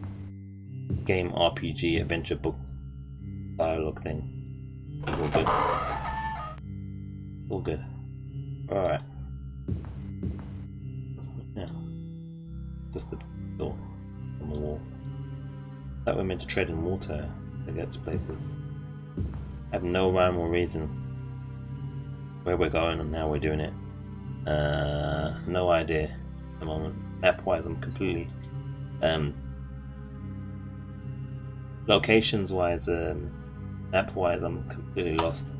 Speaker 1: game RPG adventure book dialogue thing. It's all good. All good. Alright. Yeah. Just the door on the wall. That we're meant to tread in water to get to places. I have no rhyme or reason where we're going and how we're doing it. No idea at the moment. Map wise, I'm completely locations wise, map wise, I'm completely lost.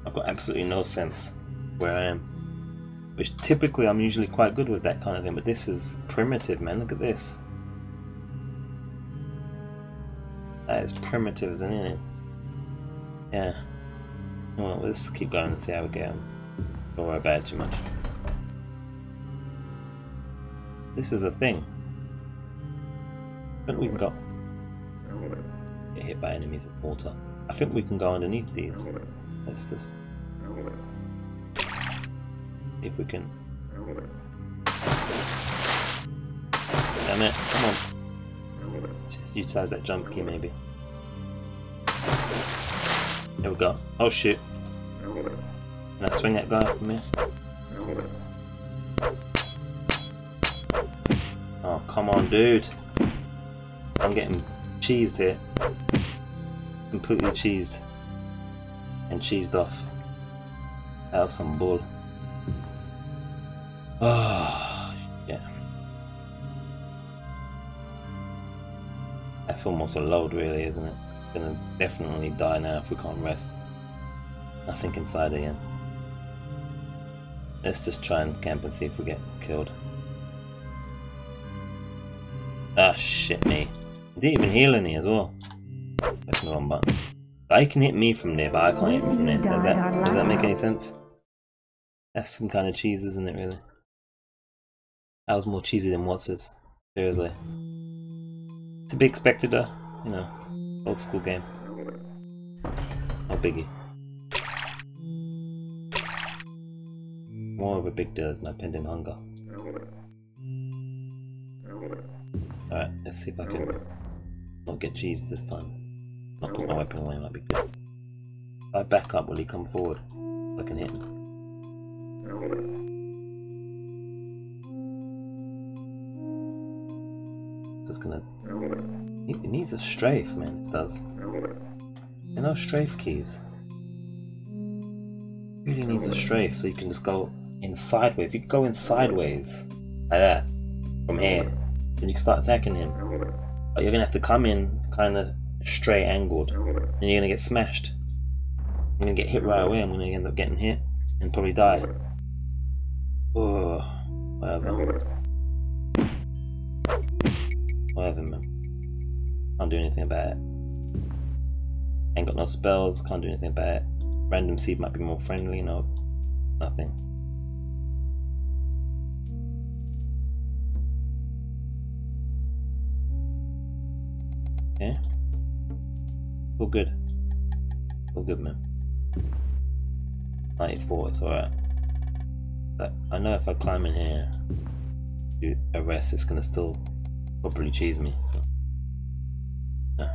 Speaker 1: I've got absolutely no sense where I am, which typically I'm usually quite good with that kind of thing, but this is primitive, man. Look at this. That is primitive as anything. Yeah. Well, let's just keep going and see how we get on. Don't worry about it too much. This is a thing. I think we can go. Get hit by enemies in water. I think we can go underneath these. Let's just see if we can. Damn it! Come on. Just utilize that jump key, maybe. There we go. Oh shit! Can I swing that guy from here? Oh come on, dude! I'm getting cheesed here. Completely cheesed. And cheesed off. That was some bull. Oh, yeah. That's almost a load, really, isn't it? Gonna definitely die now if we can't rest. Nothing inside again. Let's just try and camp and see if we get killed. Ah, shit me. Didn't even heal any as well. That's the wrong button. I can hit me from there, but I can't hit him from there. Does that make any sense? That's some kind of cheese, isn't it, really? That was more cheesy than Wats's. Seriously. To be expected, though. You know, old school game. No biggie. More of a big deal is my pending hunger. Alright, let's see if I can not get cheesed this time. Not put my weapon away, might be good. If I back up, will he come forward? I can hit him. Just gonna... It needs a strafe, man, it does. There are no strafe keys. It really needs a strafe, so you can just go in sideways. If you go in sideways, like that, from here, then you can start attacking him. But you're gonna have to come in kind of straight angled, and you're gonna get smashed. I'm gonna get hit right away. I'm gonna end up getting hit and probably die. Oh, whatever. Whatever, man. Can't do anything about it. Ain't got no spells. Can't do anything about it. Random seed might be more friendly. No, nothing. Okay. All good. All good, man. 94, it's alright. But I know if I climb in here to arrest, it's gonna still probably cheese me. So yeah.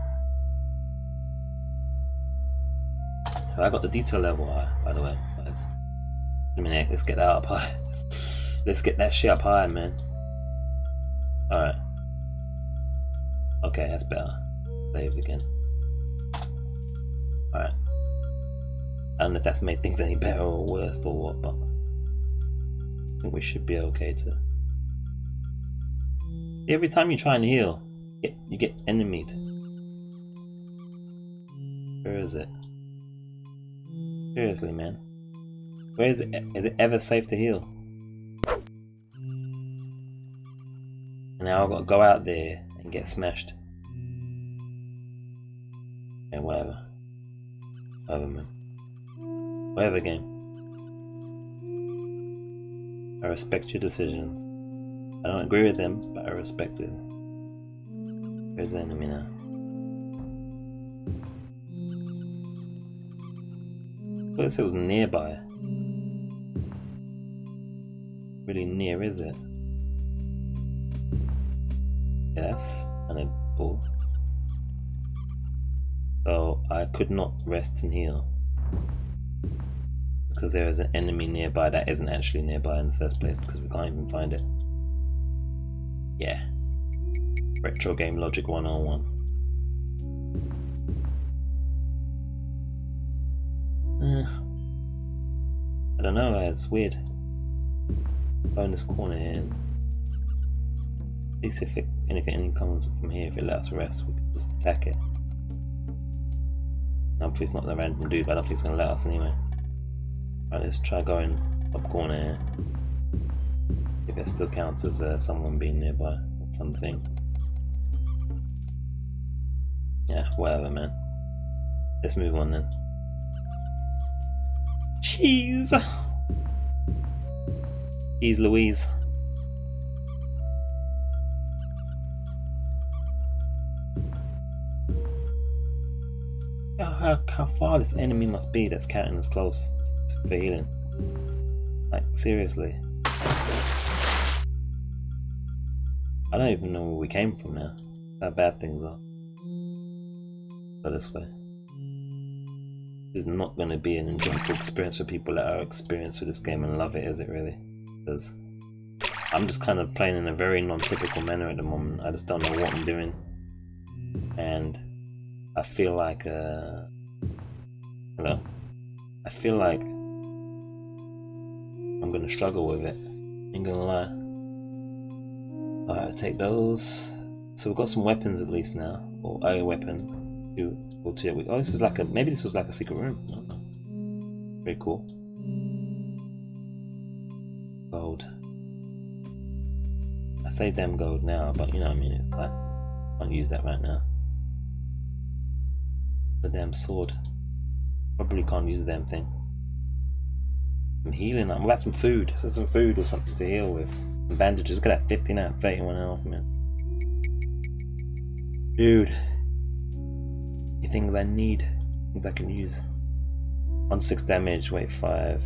Speaker 1: I got the detail level high, by the way, guys. I mean, let's get that up high. Let's get that shit up high, man. Alright. Okay, that's better. Save again. Alright. I don't know if that's made things any better or worse or what, but I think we should be okay to. Every time you try and heal, you get enemied. Where is it? Seriously, man. Where is it? Is it ever safe to heal? And now I've got to go out there and get smashed. Yeah, whatever. Whatever, man. Whatever, game. I respect your decisions. I don't agree with them, but I respect it. Where's the enemy now? I thought it was nearby. Really near, is it? Yes, and a bull. So I could not rest and heal because there is an enemy nearby that isn't actually nearby in the first place because we can't even find it. Yeah. Retro game logic 101. I don't know, it's weird. Go in this corner here. At least if anything comes from here, if it lets us rest, we can just attack it. Hopefully it's not the random dude, but I don't think it's going to let us anyway. Right, let's try going up corner here. If it still counts as someone being nearby or something. Yeah, whatever, man. Let's move on then. Cheese! Cheese Louise. How far this enemy must be that's counting as close for healing. Like, seriously. I don't even know where we came from now. How bad things are. Go this way. This is not going to be an enjoyable experience for people that are experienced with this game and love it, is it really? Because I'm just kind of playing in a very non-typical manner at the moment. I just don't know what I'm doing. And I feel like, I feel like I'm gonna struggle with it. Ain't gonna lie. Alright, take those. So we've got some weapons at least now, or a weapon. Oh, this is like maybe this was like a secret room. I don't know. Very cool. Gold. I say damn gold now, but you know what I mean. It's like I can't use that right now. The damn sword. Probably can't use the damn thing. I'm healing. I'm about some food. There's some food or something to heal with. Some bandages. Look at that, 15 out of 31 health, man. Dude. The things I need. Things I can use. 1/6 damage, weight 5.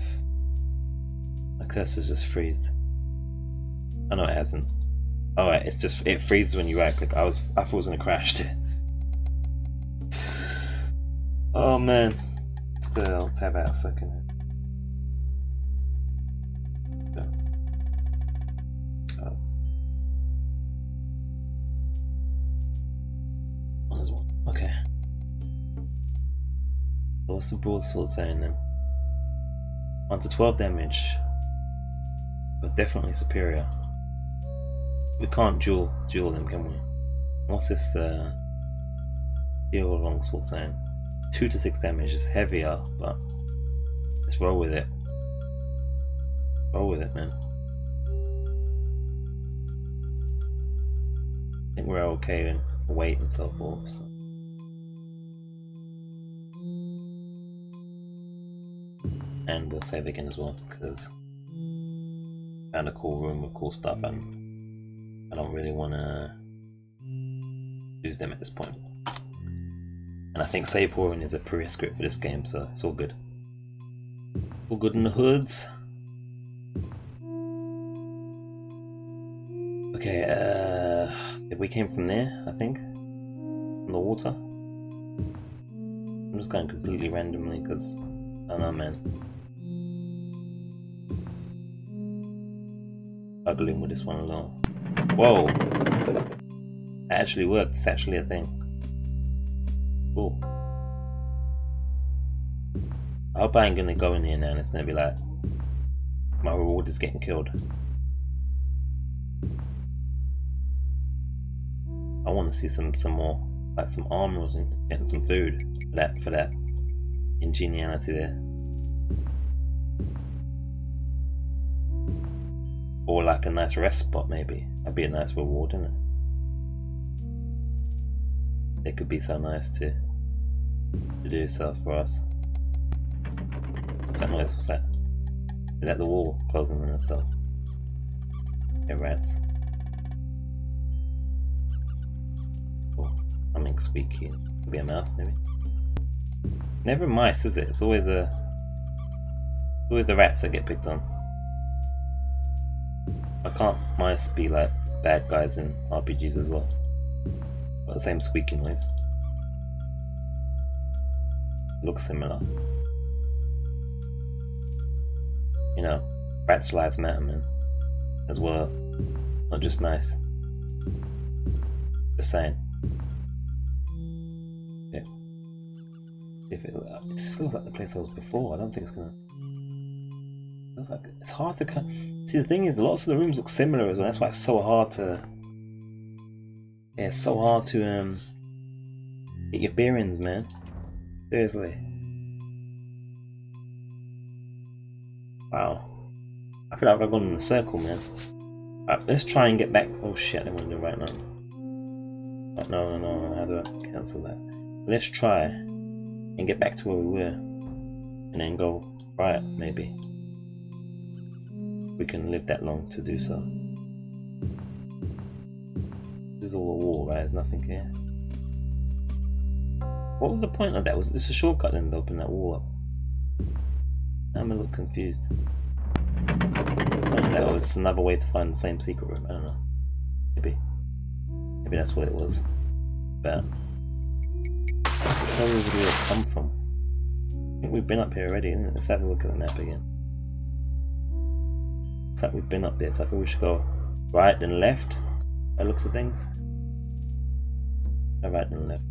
Speaker 1: My cursor's just freezed. Oh no, it hasn't. Alright, it's just, it freezes when you right click. I thought it was gonna crash. Oh man. Still, tab out a second. Oh. Oh, there's one. Okay. So what's the broadsword saying then? 1 to 12 damage. But definitely superior. We can't duel them, can we? What's this steel longsword saying? 2 to 6 damage is heavier, but let's roll with it. Roll with it, man. I think we're okay for weight and so forth. So. And we'll save again as well, because I found a cool room with cool stuff and I don't really want to use them at this point. And I think save pouring is a prerequisite for this game, so it's all good. All good in the hoods. we came from there, I think. From the water. I'm just going completely randomly because I don't know, man. Struggling with this one a lot. Whoa! That actually worked. It's actually a thing. Cool. I hope I ain't gonna go in here now and it's gonna be like my reward is getting killed. I want to see some more, like some armors and getting some food for that ingeniality there. Or like a nice rest spot maybe. That'd be a nice reward, isn't it? It could be so nice to do so for us. What's that noise? What's that? Is that the wall closing on itself? Yeah, rats. Oh, something squeaky. Could be a mouse maybe. Never mice, is it? It's always the rats that get picked on. Why can't mice be like bad guys in RPGs as well? Got the same squeaky noise. Looks similar. You know, rats' lives matter, man. As well, not just mice. Just saying. Yeah. If it feels like the place I was before. I don't think it's gonna. It feels like it's hard to see. The thing is, lots of the rooms look similar as well. That's why it's so hard to. Yeah, it's so hard to get your bearings, man. Seriously. Wow. I feel like I've gone in a circle, man. Alright, let's try and get back. Oh shit, I don't want to do it right now. No, how do I cancel that? Let's try and get back to where we were. And then go right, maybe. We can live that long to do so. This is all a wall, right? There's nothing here. What was the point of that? Was it just a shortcut then to open that wall up? I'm a little confused. That was another way to find the same secret room. I don't know. Maybe that's what it was. But which way would we have come from? I think we've been up here already, isn't it? Let's have a look at the map again. Looks like we've been up there, so I think we should go right then left. By the looks of things. Right then left.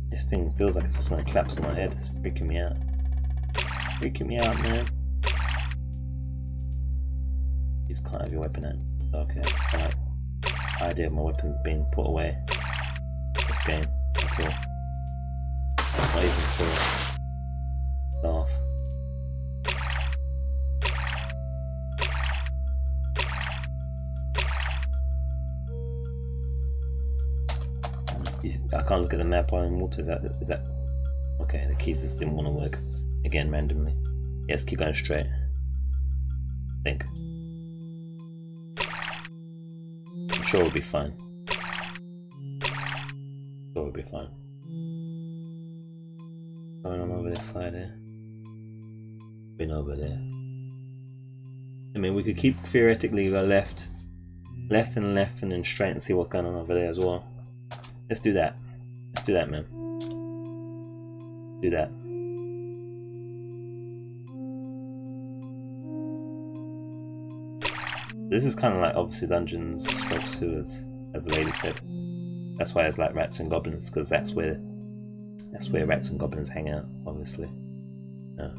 Speaker 1: This thing feels like it's just gonna collapse on my head. It's freaking me out. Freaking me out, man. You just can't have your weapon out. Okay, I like the idea of my weapons being put away. This game, that's all. Not even for a laugh. I can't look at the map while in water. Is that okay? The keys just didn't want to work again randomly. Yes, keep going straight. I think. I'm sure we'll be fine. Sure we'll be fine. Going on over this side here. Been over there. I mean, we could keep theoretically go left and then straight and see what's going on over there as well. Let's do that. Let's do that, man. Do that. This is kind of like obviously dungeons stroke sewers, as the lady said. That's why it's like rats and goblins, because that's where rats and goblins hang out, obviously. Yeah.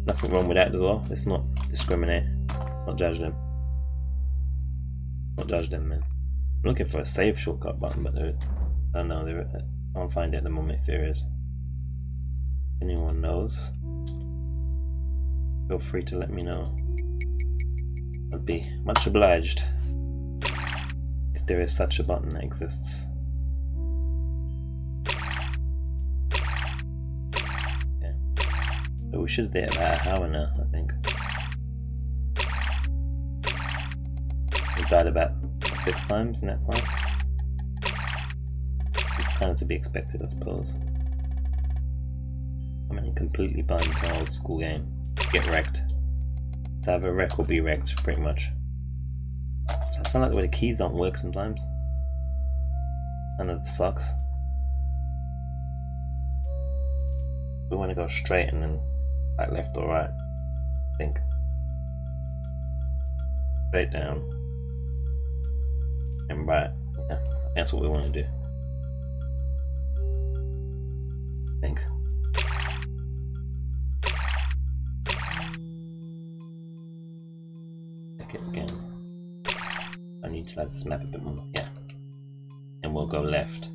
Speaker 1: Nothing wrong with that as well. Let's not discriminate. Let's not judge them. Not judge them, man. I'm looking for a save shortcut button, but I don't know. I can't find it at the moment if there is. Anyone knows? Feel free to let me know. I'd be much obliged if there is such a button that exists. Yeah. But we should be at about an hour now, I think. We've died about 6 times in that time. It's kind of to be expected, I suppose. I mean, completely bummed to an old school game. Get wrecked. To have a wreck or be wrecked, pretty much. It's not like the way the keys don't work sometimes. Kind of sucks. We want to go straight and then like left or right, I think. Straight down and right. Yeah, that's what we want to do. I think. Check it again. I need to utilize this map a bit more. Yeah. And we'll go left.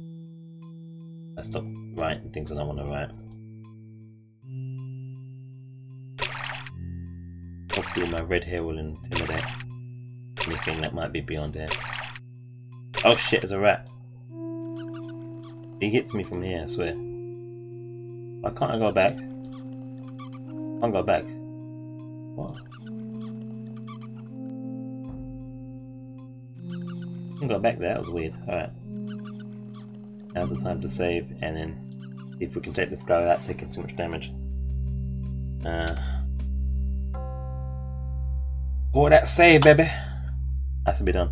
Speaker 1: I stop writing things I don't want to write. Hopefully my red hair will intimidate anything that might be beyond here. Oh shit, there's a rat. He hits me from here, I swear. Why can't I go back? Can't go back. What? I can go back there, that was weird. Alright. Now's the time to save and then see if we can take this guy without taking too much damage. Oh, that save, baby! Has to be done.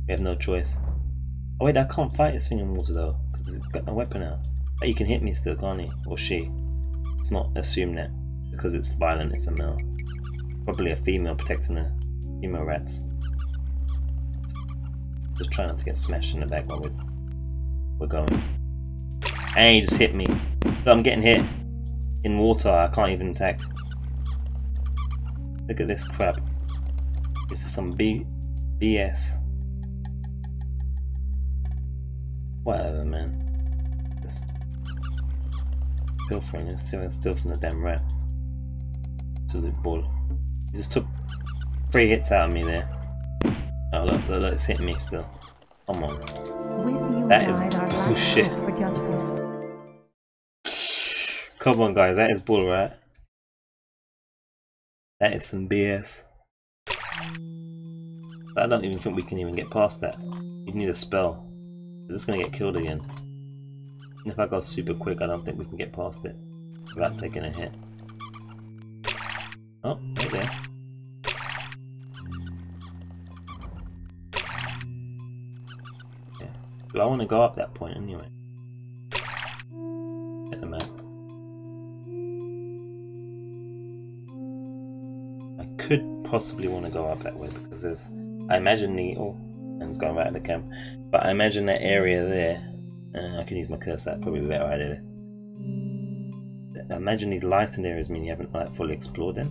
Speaker 1: We have no choice. Oh wait, I can't fight this thing in water though, because it's got no weapon out. But you can hit me still, can't he? Or she. Let's not assume that, because it's violent, it's a male. Probably a female protecting the female rats. Just try not to get smashed in the back while we're going. And he just hit me. So I'm getting hit. In water, I can't even attack. Look at this crap. This is some BS. Whatever, man. Just pilfering and steal from the damn rat. Absolute bull. He just took 3 hits out of me there. Oh look, it's hitting me still. Come on. That is bullshit. Come on guys, that is bull, right? That is some BS. I don't even think we can even get past that. You need a spell. We're just gonna get killed again. And if I go super quick, I don't think we can get past it without taking a hit. Oh, right there. Yeah. Do I want to go up that point anyway? Get the map. I could possibly want to go up that way because there's, I imagine the, oh, and it's going right at the camp, but I imagine that area there, I can use my cursor, that's probably a better idea. I imagine these lightened areas mean you haven't like fully explored them.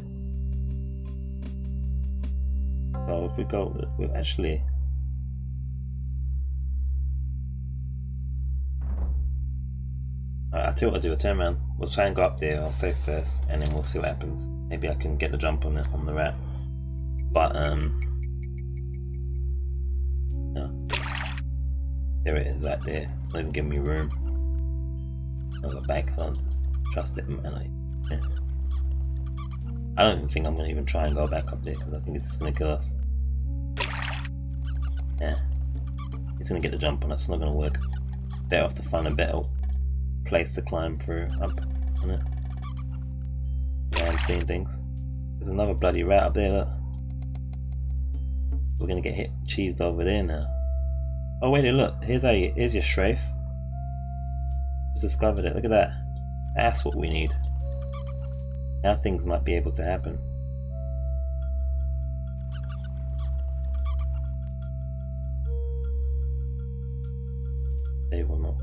Speaker 1: So if we go, we'll actually, I'll tell you what I'll do, I'll turn around, we'll try and go up there, I'll save first, and then we'll see what happens. Maybe I can get the jump on the rat. But no. There it is right there. It's not even giving me room. I'll go back, I don't trust it, man. Yeah. I don't even think I'm gonna even try and go back up there because I think it's just gonna kill us. Yeah. He's gonna get the jump on us, it's not gonna work. Better off to find a better place to climb through up on it. Yeah, I'm seeing things. There's another bloody rat up there, look. We're gonna get hit cheesed over there now. Oh wait, look, here's your strafe. Just discovered it, look at that. That's what we need. Now things might be able to happen. They will not.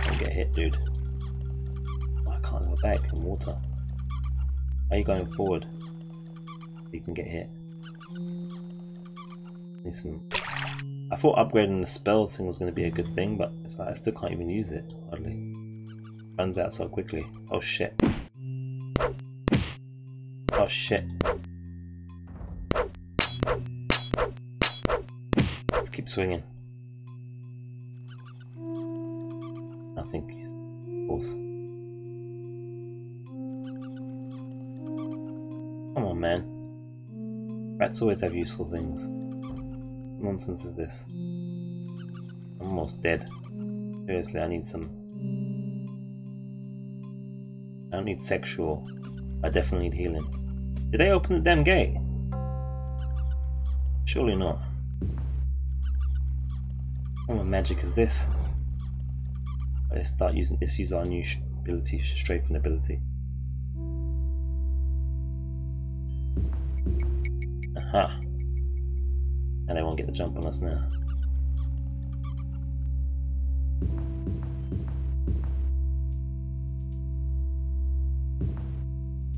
Speaker 1: Don't get hit, dude. Oh, I can't go back in water. Why are you going forward? You can get hit. Need some. I thought upgrading the spell thing was going to be a good thing, but it's like I still can't even use it. Hardly. Runs out so quickly. Oh shit. Oh shit. Let's keep swinging. Nothing. Of course. Come on, man. Rats always have useful things. What nonsense is this? I'm almost dead. Seriously, I need some I don't need sexual. I definitely need healing. Did they open the damn gate? Surely not. What kind of magic is this? Let's start using this. Use our new ability, strafing ability. Aha! And they won't get the jump on us now.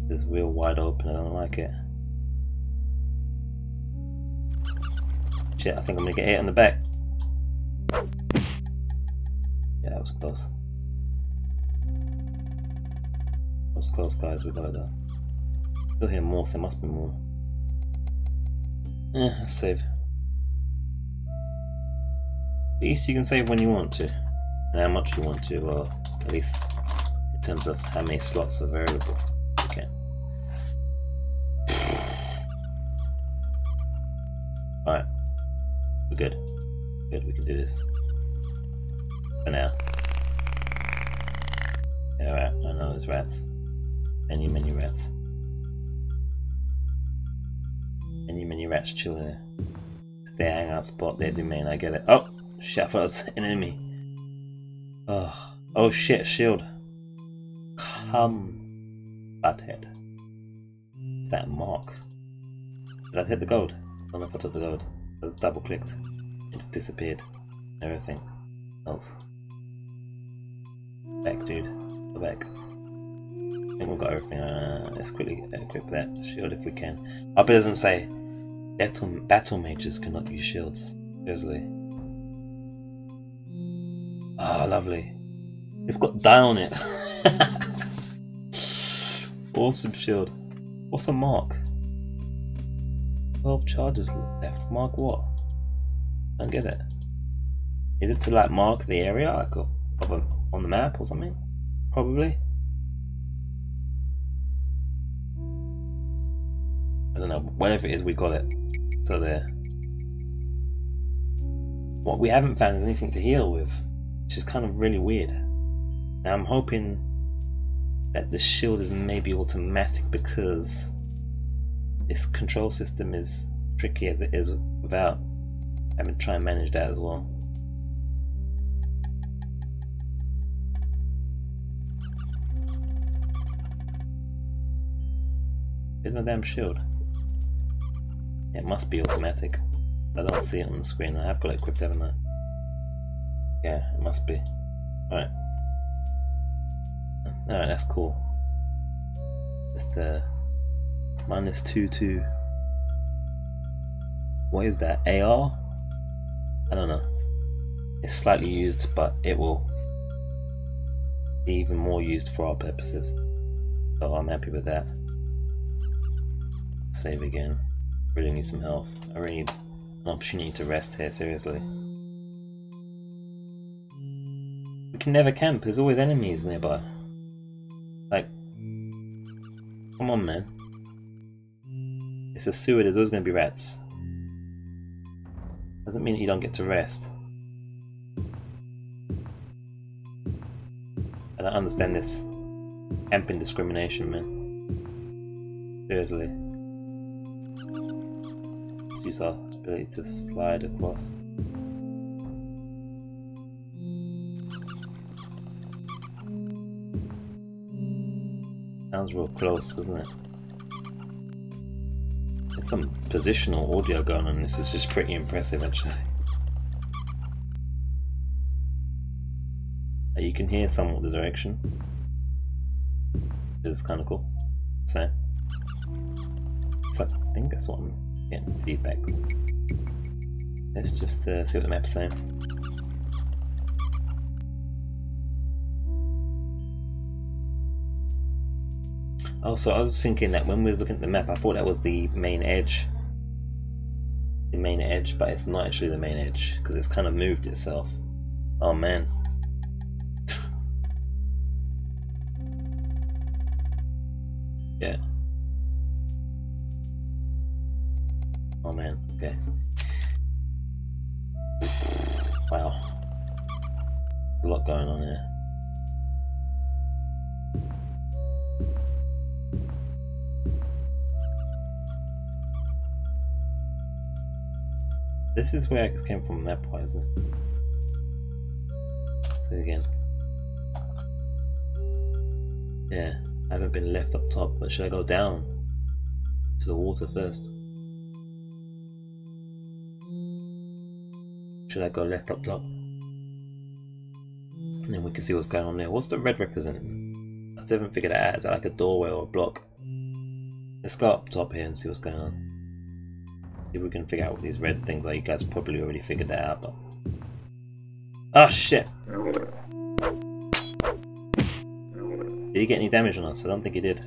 Speaker 1: This is real wide open. I don't like it. Shit! I think I'm gonna get hit on the back. Yeah, that was close. That was close, guys. We got it though. Still hear more, so there must be more. Let's save. At least you can save when you want to, and how much you want to, or at least in terms of how many slots are available. Okay. Alright. We're good. Good, we can do this. For now. Yeah, alright, I know there's rats. Many rats. Many rats chilling there. It's their hangout spot, their domain, I get it. Oh! Shit, I thought it was an enemy. Oh shit, shield. Come, butthead. Is that a mark? Did I take the gold? I don't know if I took the gold. I just double clicked. It's disappeared. Everything else. Back, dude. Go back. I think we've got everything. Let's quickly equip that shield if we can. I hope it doesn't say battle mages cannot use shields. Seriously. Ah, lovely. It's got die on it. Awesome shield. What's a mark? 12 charges left. Mark what? I don't get it. Is it to like mark the area like on the map or something? Probably. I don't know. Whatever it is, we got it. So there. What we haven't found is anything to heal with, which is kind of really weird. Now I'm hoping that the shield is maybe automatic because this control system is tricky as it is without having to try and manage that as well. Here's my damn shield. It must be automatic. I don't see it on the screen. I have got it equipped, haven't I? Yeah, it must be. Alright. Alright, that's cool. Just -2 what is that? AR? I don't know. It's slightly used, but it will be even more used for our purposes. So I'm happy with that. Save again. Really need some health. I really need an opportunity to rest here, seriously. We can never camp, there's always enemies nearby. Like, come on, man. It's a sewer, there's always going to be rats. Doesn't mean that you don't get to rest. I don't understand this camping discrimination, man. Seriously. Let's use our ability to slide across. Sounds real close, doesn't it? There's some positional audio going on. This is just pretty impressive, actually. You can hear somewhat the direction. This is kind of cool. So, I think that's what I'm getting feedback. Let's just see what the map's saying. Also, I was thinking that when we was looking at the map, I thought that was the main edge. The main edge, but it's not actually the main edge because it's kind of moved itself. Oh man. Yeah. Oh man, okay. Wow. A lot going on here. This is where it came from that part, isn't it? So again. Yeah, I haven't been left up top, but should I go down to the water first? Should I go left up top? And then we can see what's going on there. What's the red representing? I still haven't figured it out. Is that like a doorway or a block? Let's go up top here and see what's going on. See if we can figure out what these red things are. You guys probably already figured that out, but... Oh shit! Did he get any damage on us? I don't think he did.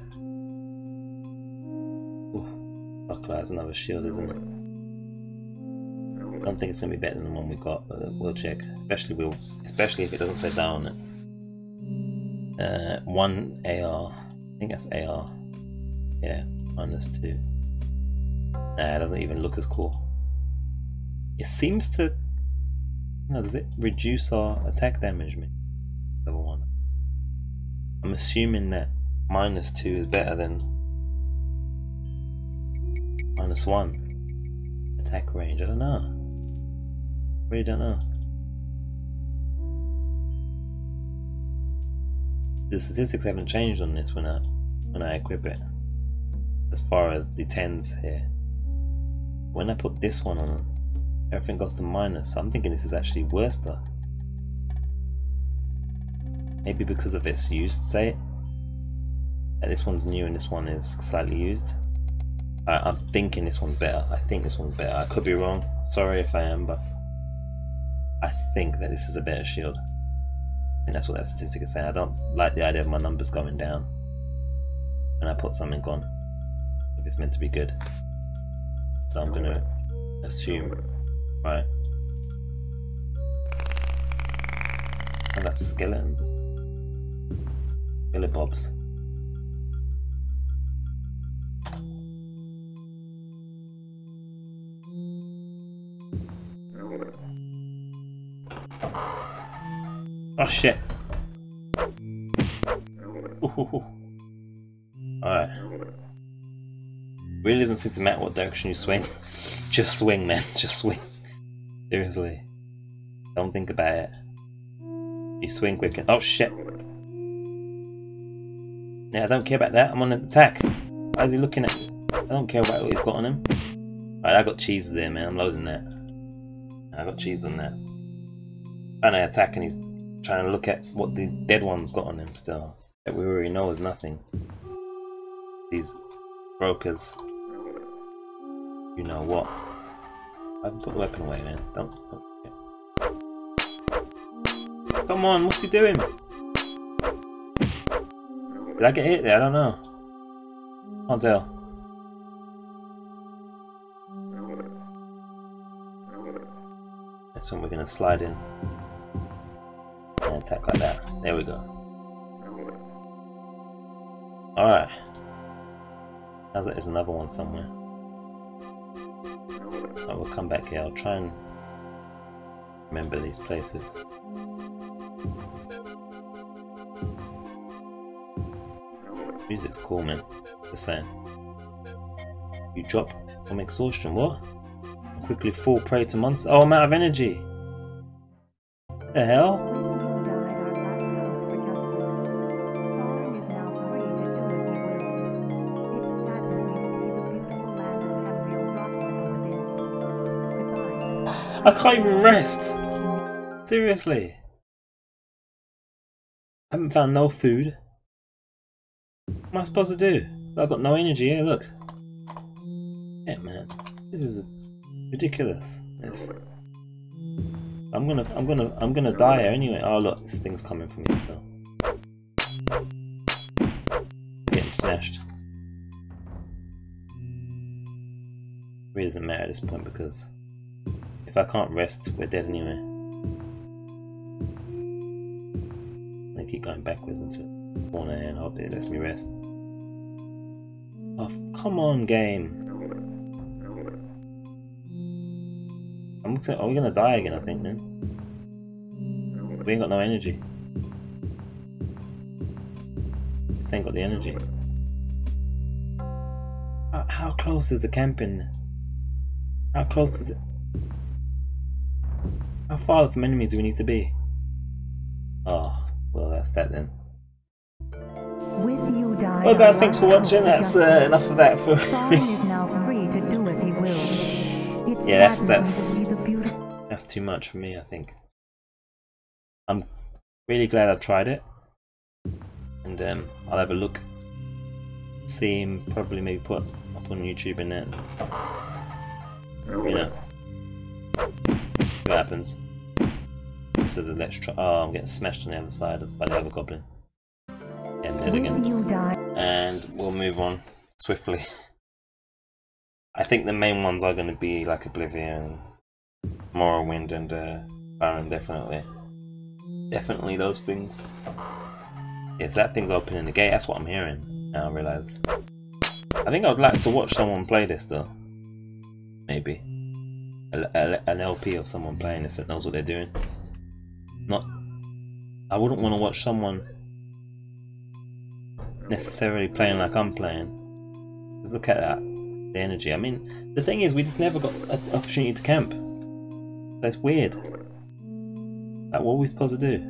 Speaker 1: Ooh, fuck, that's another shield, isn't it? I don't think it's gonna be better than the one we got, but we'll check. Especially if it doesn't say down on it. 1 AR. I think that's AR. Yeah, -2. Nah, it doesn't even look as cool. It seems to... No, does it reduce our attack damage? Level 1. I'm assuming that -2 is better than -1 attack range. I don't know. Really don't know. The statistics haven't changed on this when I equip it. As far as the 10s here. When I put this one on, everything goes to minus. I'm thinking this is actually worse though. Maybe because of its used state. This one's new and this one is slightly used. I'm thinking this one's better. I think this one's better. I could be wrong. Sorry if I am, but I think that this is a better shield. I think that's what that statistic is saying. I don't like the idea of my numbers going down when I put something on, if it's meant to be good. So I'm gonna assume, right? Oh, that's skeletons. Skelebobs. Oh shit! Alright. Really doesn't seem to matter what direction you swing. Just swing, man. Just swing. Seriously. Don't think about it. You swing quick and... Oh shit! Yeah, I don't care about that. I'm on an attack. Why is he looking at me? I don't care about what he's got on him. Right, I got cheese there, man. I'm loading that. I got cheese on that. And I attack and he's trying to look at what the dead one's got on him still. That we already know is nothing. These brokers. You know what? I haven't put the weapon away, man. Don't. Come on, what's he doing? Did I get hit there? I don't know. Can't tell. That's when we're gonna slide in and attack like that. There we go. Alright. Sounds like there's another one somewhere. I will come back here. I'll try and remember these places. Music's cool, man. Just saying. You drop from exhaustion. What? Quickly fall prey to monsters. Oh, I'm out of energy. The hell? I can't even rest. Seriously. I haven't found no food. What am I supposed to do? I've got no energy here, look. Yeah, man. This is ridiculous. I'm gonna die here anyway. Oh look, this thing's coming for me still. Getting smashed. Really doesn't matter at this point because if I can't rest, we're dead anyway. I keep going backwards into the corner and hope it lets me rest. Oh, come on, game. Are we gonna die again? I think, man. We ain't got no energy. We just ain't got the energy. How close is the camping? How close is it? How far from enemies do we need to be? Oh, well, that's that then.
Speaker 2: With you died
Speaker 1: Well, guys,
Speaker 2: our
Speaker 1: thanks for
Speaker 2: last
Speaker 1: watching.
Speaker 2: hope
Speaker 1: That's
Speaker 2: justice.
Speaker 1: enough of that for
Speaker 2: Thorn
Speaker 1: me.
Speaker 2: is now free to do as he will. It
Speaker 1: Yeah,
Speaker 2: saddens
Speaker 1: that's-
Speaker 2: me to see the beautiful.
Speaker 1: That's too much for me, I think. I'm really glad I've tried it. And I'll have a look. See him, probably maybe put up on YouTube and then, you know, see what happens. It says let's try. Oh, I'm getting smashed on the other side by the other goblin. Yeah, I'm dead
Speaker 2: With
Speaker 1: again.
Speaker 2: you died.
Speaker 1: And we'll move on swiftly. I think the main ones are going to be like Oblivion, Morrowind, and Baron, definitely. Definitely those things. Yes, that thing's opening the gate, that's what I'm hearing. Now I realise. I think I'd like to watch someone play this though. Maybe. An LP of someone playing this that knows what they're doing. Not. I wouldn't want to watch someone necessarily playing like I'm playing. Just look at that. The energy. I mean, the thing is, we just never got an opportunity to camp. That's weird. Like, what are we supposed to do?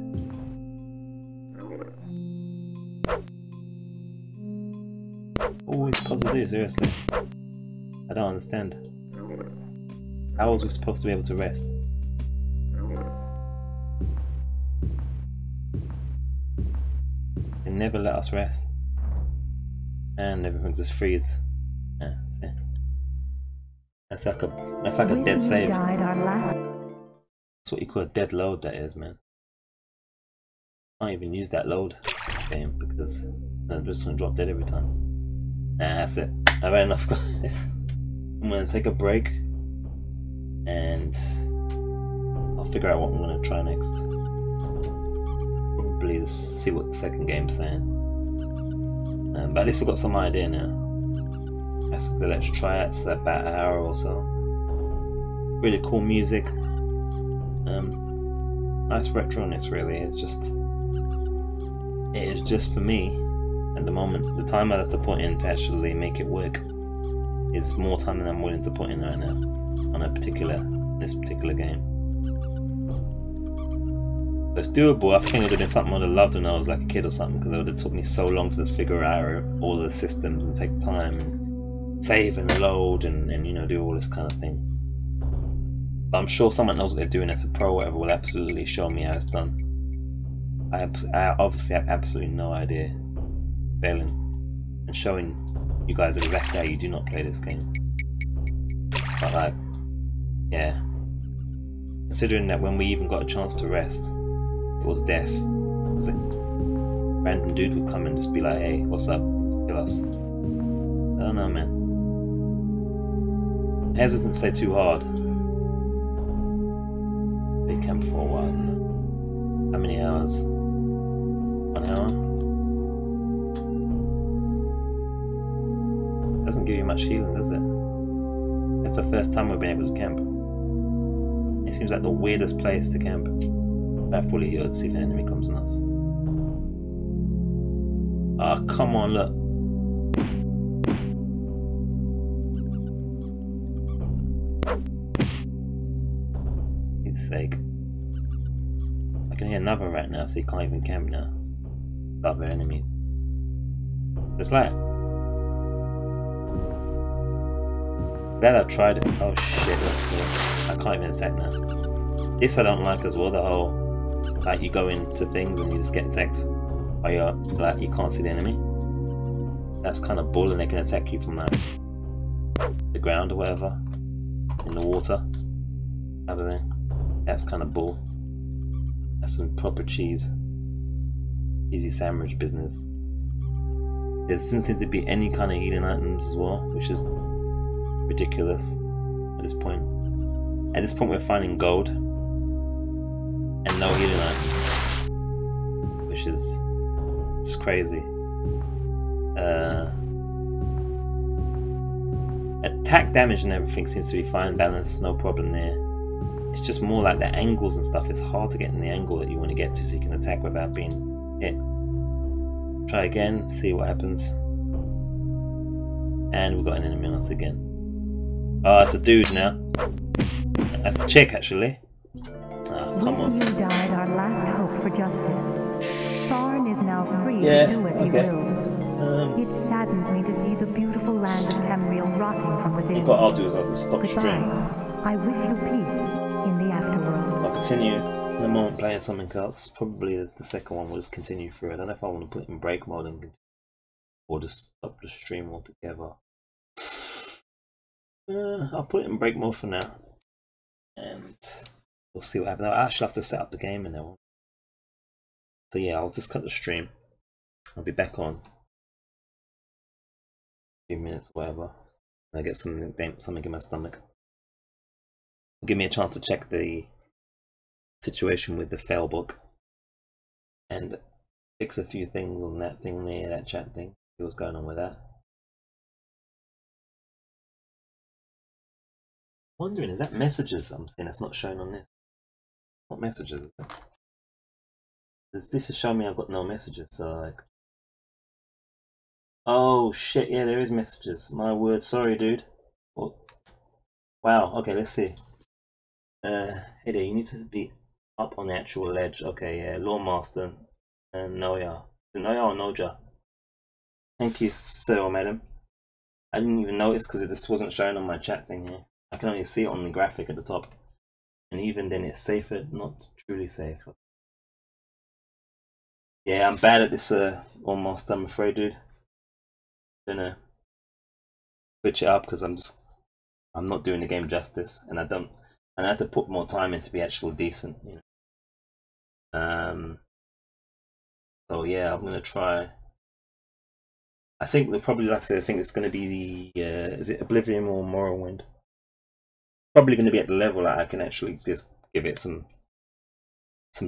Speaker 1: What are we supposed to do, seriously? I don't understand. How was we supposed to be able to rest? They never let us rest. And everything just freeze. Yeah, see? That's like a
Speaker 2: With
Speaker 1: dead
Speaker 2: you
Speaker 1: save.
Speaker 2: died our last.
Speaker 1: That's what you call a dead load, that is, man. I can't even use that load game because I'm just gonna drop dead every time. Nah, that's it. I've had enough, guys. I'm gonna take a break and I'll figure out what I'm gonna try next. Probably see what the second game's saying. But at least we've got some idea now. That's the Let's Try It. It's about an hour or so. Really cool music. Nice retroness, really. It is just for me at the moment. The time I have to put in to actually make it work is more time than I'm willing to put in right now on this particular game. So it's doable. I think it would have been something I would have loved when I was like a kid or something, because it would have took me so long to just figure out all of the systems and take time and save and load and you know, do all this kind of thing. But I'm sure someone knows what they're doing as a pro or whatever will absolutely show me how it's done. I obviously have absolutely no idea. Failing and showing you guys exactly how you do not play this game. But like, yeah. Considering that when we even got a chance to rest, it was death. Was it? Random dude would come and just be like, "Hey, what's up?" Kill us. I don't know, man. Hesitant to say too hard. They camped for a while. How many hours? 1 hour? Doesn't give you much healing, does it? It's the first time we've been able to camp. It seems like the weirdest place to camp. I'm fully healed to see if an enemy comes on us. Ah, oh, come on, look. For God's sake. I can hear another rat now, so you can't even camp now. Other enemies. It's like, glad I tried it. Oh shit, look, so I can't even attack now. This I don't like as well, the whole, like, you go into things and you just get attacked by your, like, you can't see the enemy. That's kind of bull, and they can attack you from like the ground or whatever, in the water, type of thing. That's kind of bull. That's some proper cheesy sandwich business. There doesn't seem to be any kind of healing items as well, which is ridiculous at this point. At this point we're finding gold and no healing items, which is just crazy. Attack damage and everything seems to be fine, balanced, no problem there. It's just more like the angles and stuff. It's hard to get in the angle that you want to get to so you can attack without being hit. Try again, see what happens. And we've got an enemy on us again. Oh, it's a dude now. That's a chick, actually. Ah, come on.
Speaker 2: With you died our last hope for justice. Tharn is now free
Speaker 1: Yeah,
Speaker 2: to do as he
Speaker 1: okay.
Speaker 2: will. It saddens me to see the beautiful land of Tamriel rotting from within.
Speaker 1: What I'll do is I'll just stop
Speaker 2: Goodbye.
Speaker 1: stream.
Speaker 2: I wish you peace in the afterworld.
Speaker 1: I'll continue in a moment playing something else. Probably the second one will just continue through. I don't know if I want to put it in break mode and continue, or just stop the stream altogether. I'll put it in break mode for now, and we'll see what happens. I actually have to set up the game and then. So yeah, I'll just cut the stream. I'll be back on. A few minutes, or whatever. I get something in my stomach. Give me a chance to check the situation with the fail book and fix a few things on that thing there, that chat thing. See what's going on with that. Wondering, is that messages I'm seeing that's not shown on this? What messages is that? This is showing me I've got no messages, so like. Oh shit, yeah, there is messages. My word, sorry dude. Oh. Wow, okay, let's see. Hey there, you need to be up on the actual ledge. Okay, yeah, Lawmaster and Noya. Is it Noya or Noja? Thank you, sir or madam. I didn't even notice because this wasn't shown on my chat thing here. I can only see it on the graphic at the top. And even then it's safer, not truly safe. Yeah, I'm bad at this Lawmaster, I'm afraid, dude. Gonna switch it up because I'm not doing the game justice, and I have to put more time in to be actually decent, you know. So yeah, I'm gonna try. I think they're probably, like I said, I think it's gonna be the is it Oblivion or Morrowind? Probably gonna be at the level that I can actually just give it some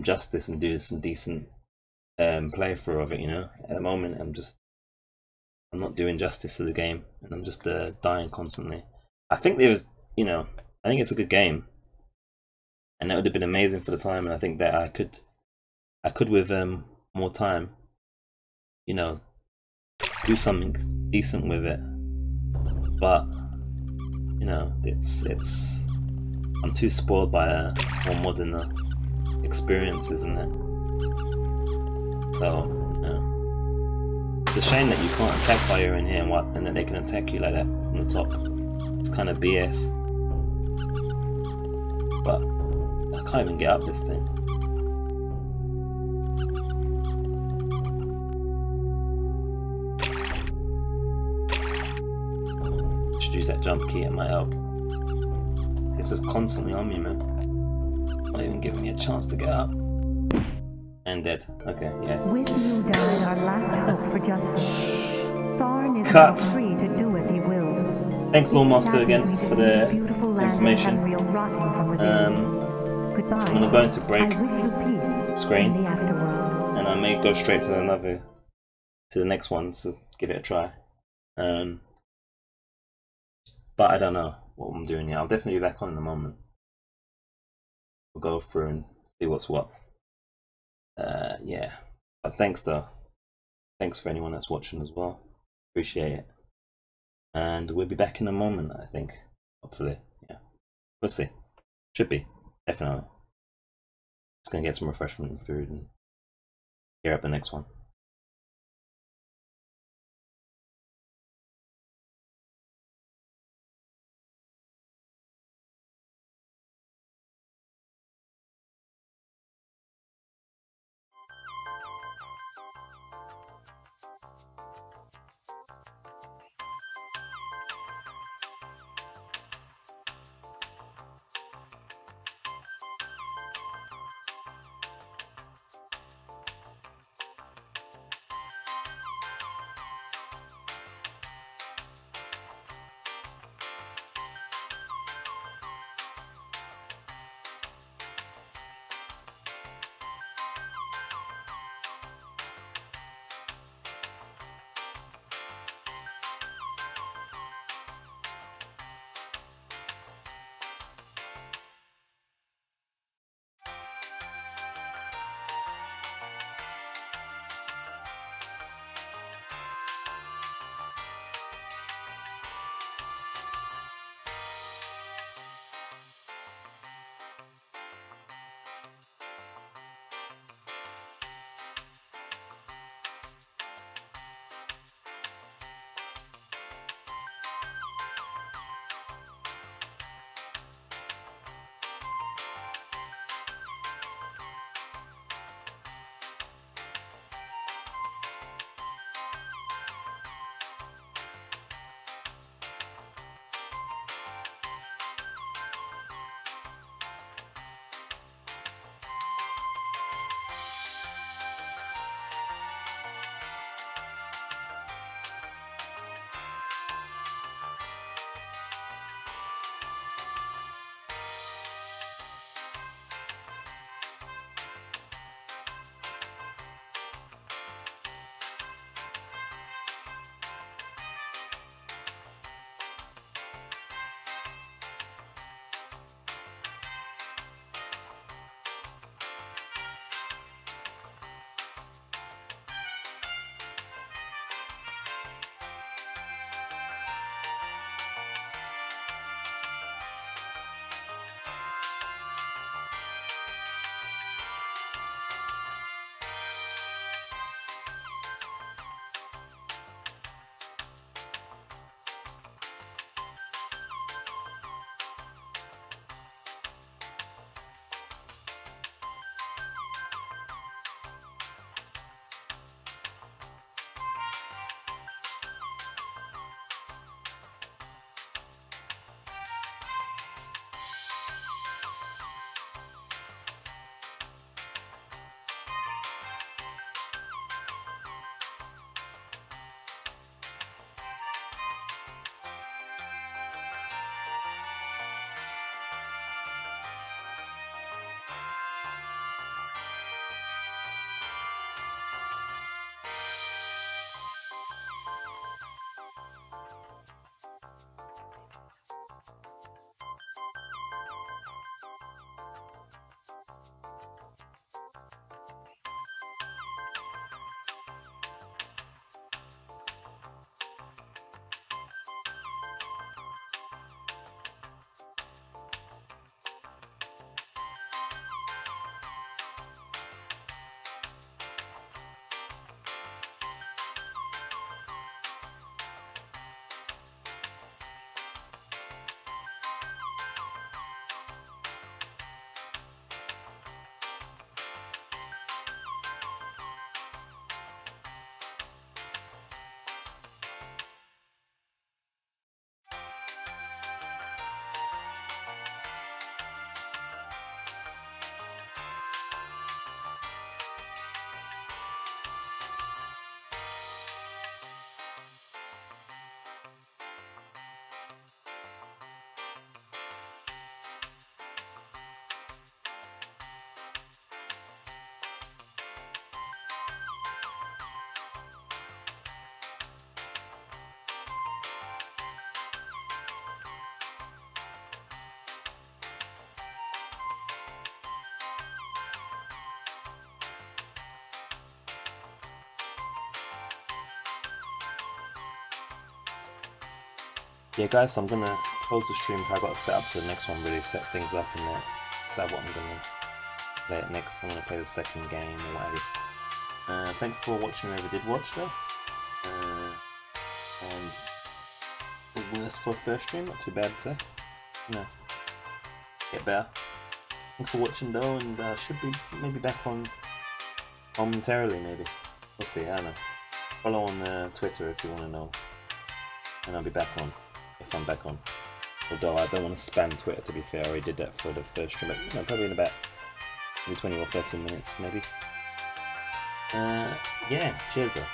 Speaker 1: justice and do some decent playthrough of it, you know. At the moment I'm not doing justice to the game, and I'm just dying constantly. I think I think it's a good game, and that would have been amazing for the time. And I think that I could with more time, you know, do something decent with it. But you know, it's I'm too spoiled by more modern experiences, isn't it? So you know. It's a shame that you can't attack while you're in here and then they can attack you like that from the top. It's kind of BS. But I can't even get up this thing. Should use that jump key, it might help. See, it's just constantly on me, man. Not even giving me a chance to get up. And dead. Okay, yeah.
Speaker 2: With you died our last hope for justice. Tharn is
Speaker 1: Cut.
Speaker 2: now free to do as he will.
Speaker 1: Thanks, Lawmaster, again for the information.
Speaker 2: Goodbye.
Speaker 1: I'm gonna go into break
Speaker 2: I wish you peace
Speaker 1: screen,
Speaker 2: in the afterworld.
Speaker 1: and I may go straight to the next one to give it a try. But I don't know what I'm doing here. I'll definitely be back on in a moment. We'll go through and see what's what. Yeah, but thanks though. Thanks for anyone that's watching as well. Appreciate it. And we'll be back in a moment, I think. Hopefully, yeah. We'll see. Should be, definitely. Just gonna get some refreshment and food and gear up the next one. yeah, guys, so I'm gonna close the stream. I got to set up for the next one, really set things up and decide what I'm gonna play it next. If I'm gonna play the second game or what have you. Thanks for watching, whoever did watch though. And that's for first stream, not too bad to say. No, get better. Thanks for watching though, and should be maybe back on momentarily, maybe. We'll see, I don't know. Follow on Twitter if you want to know. And I'll be back on, if I'm back on. Although I don't want to spam Twitter, to be fair. I already did that for the first stream, but you know, probably in about maybe 20 or 30 minutes, maybe. Yeah, cheers though.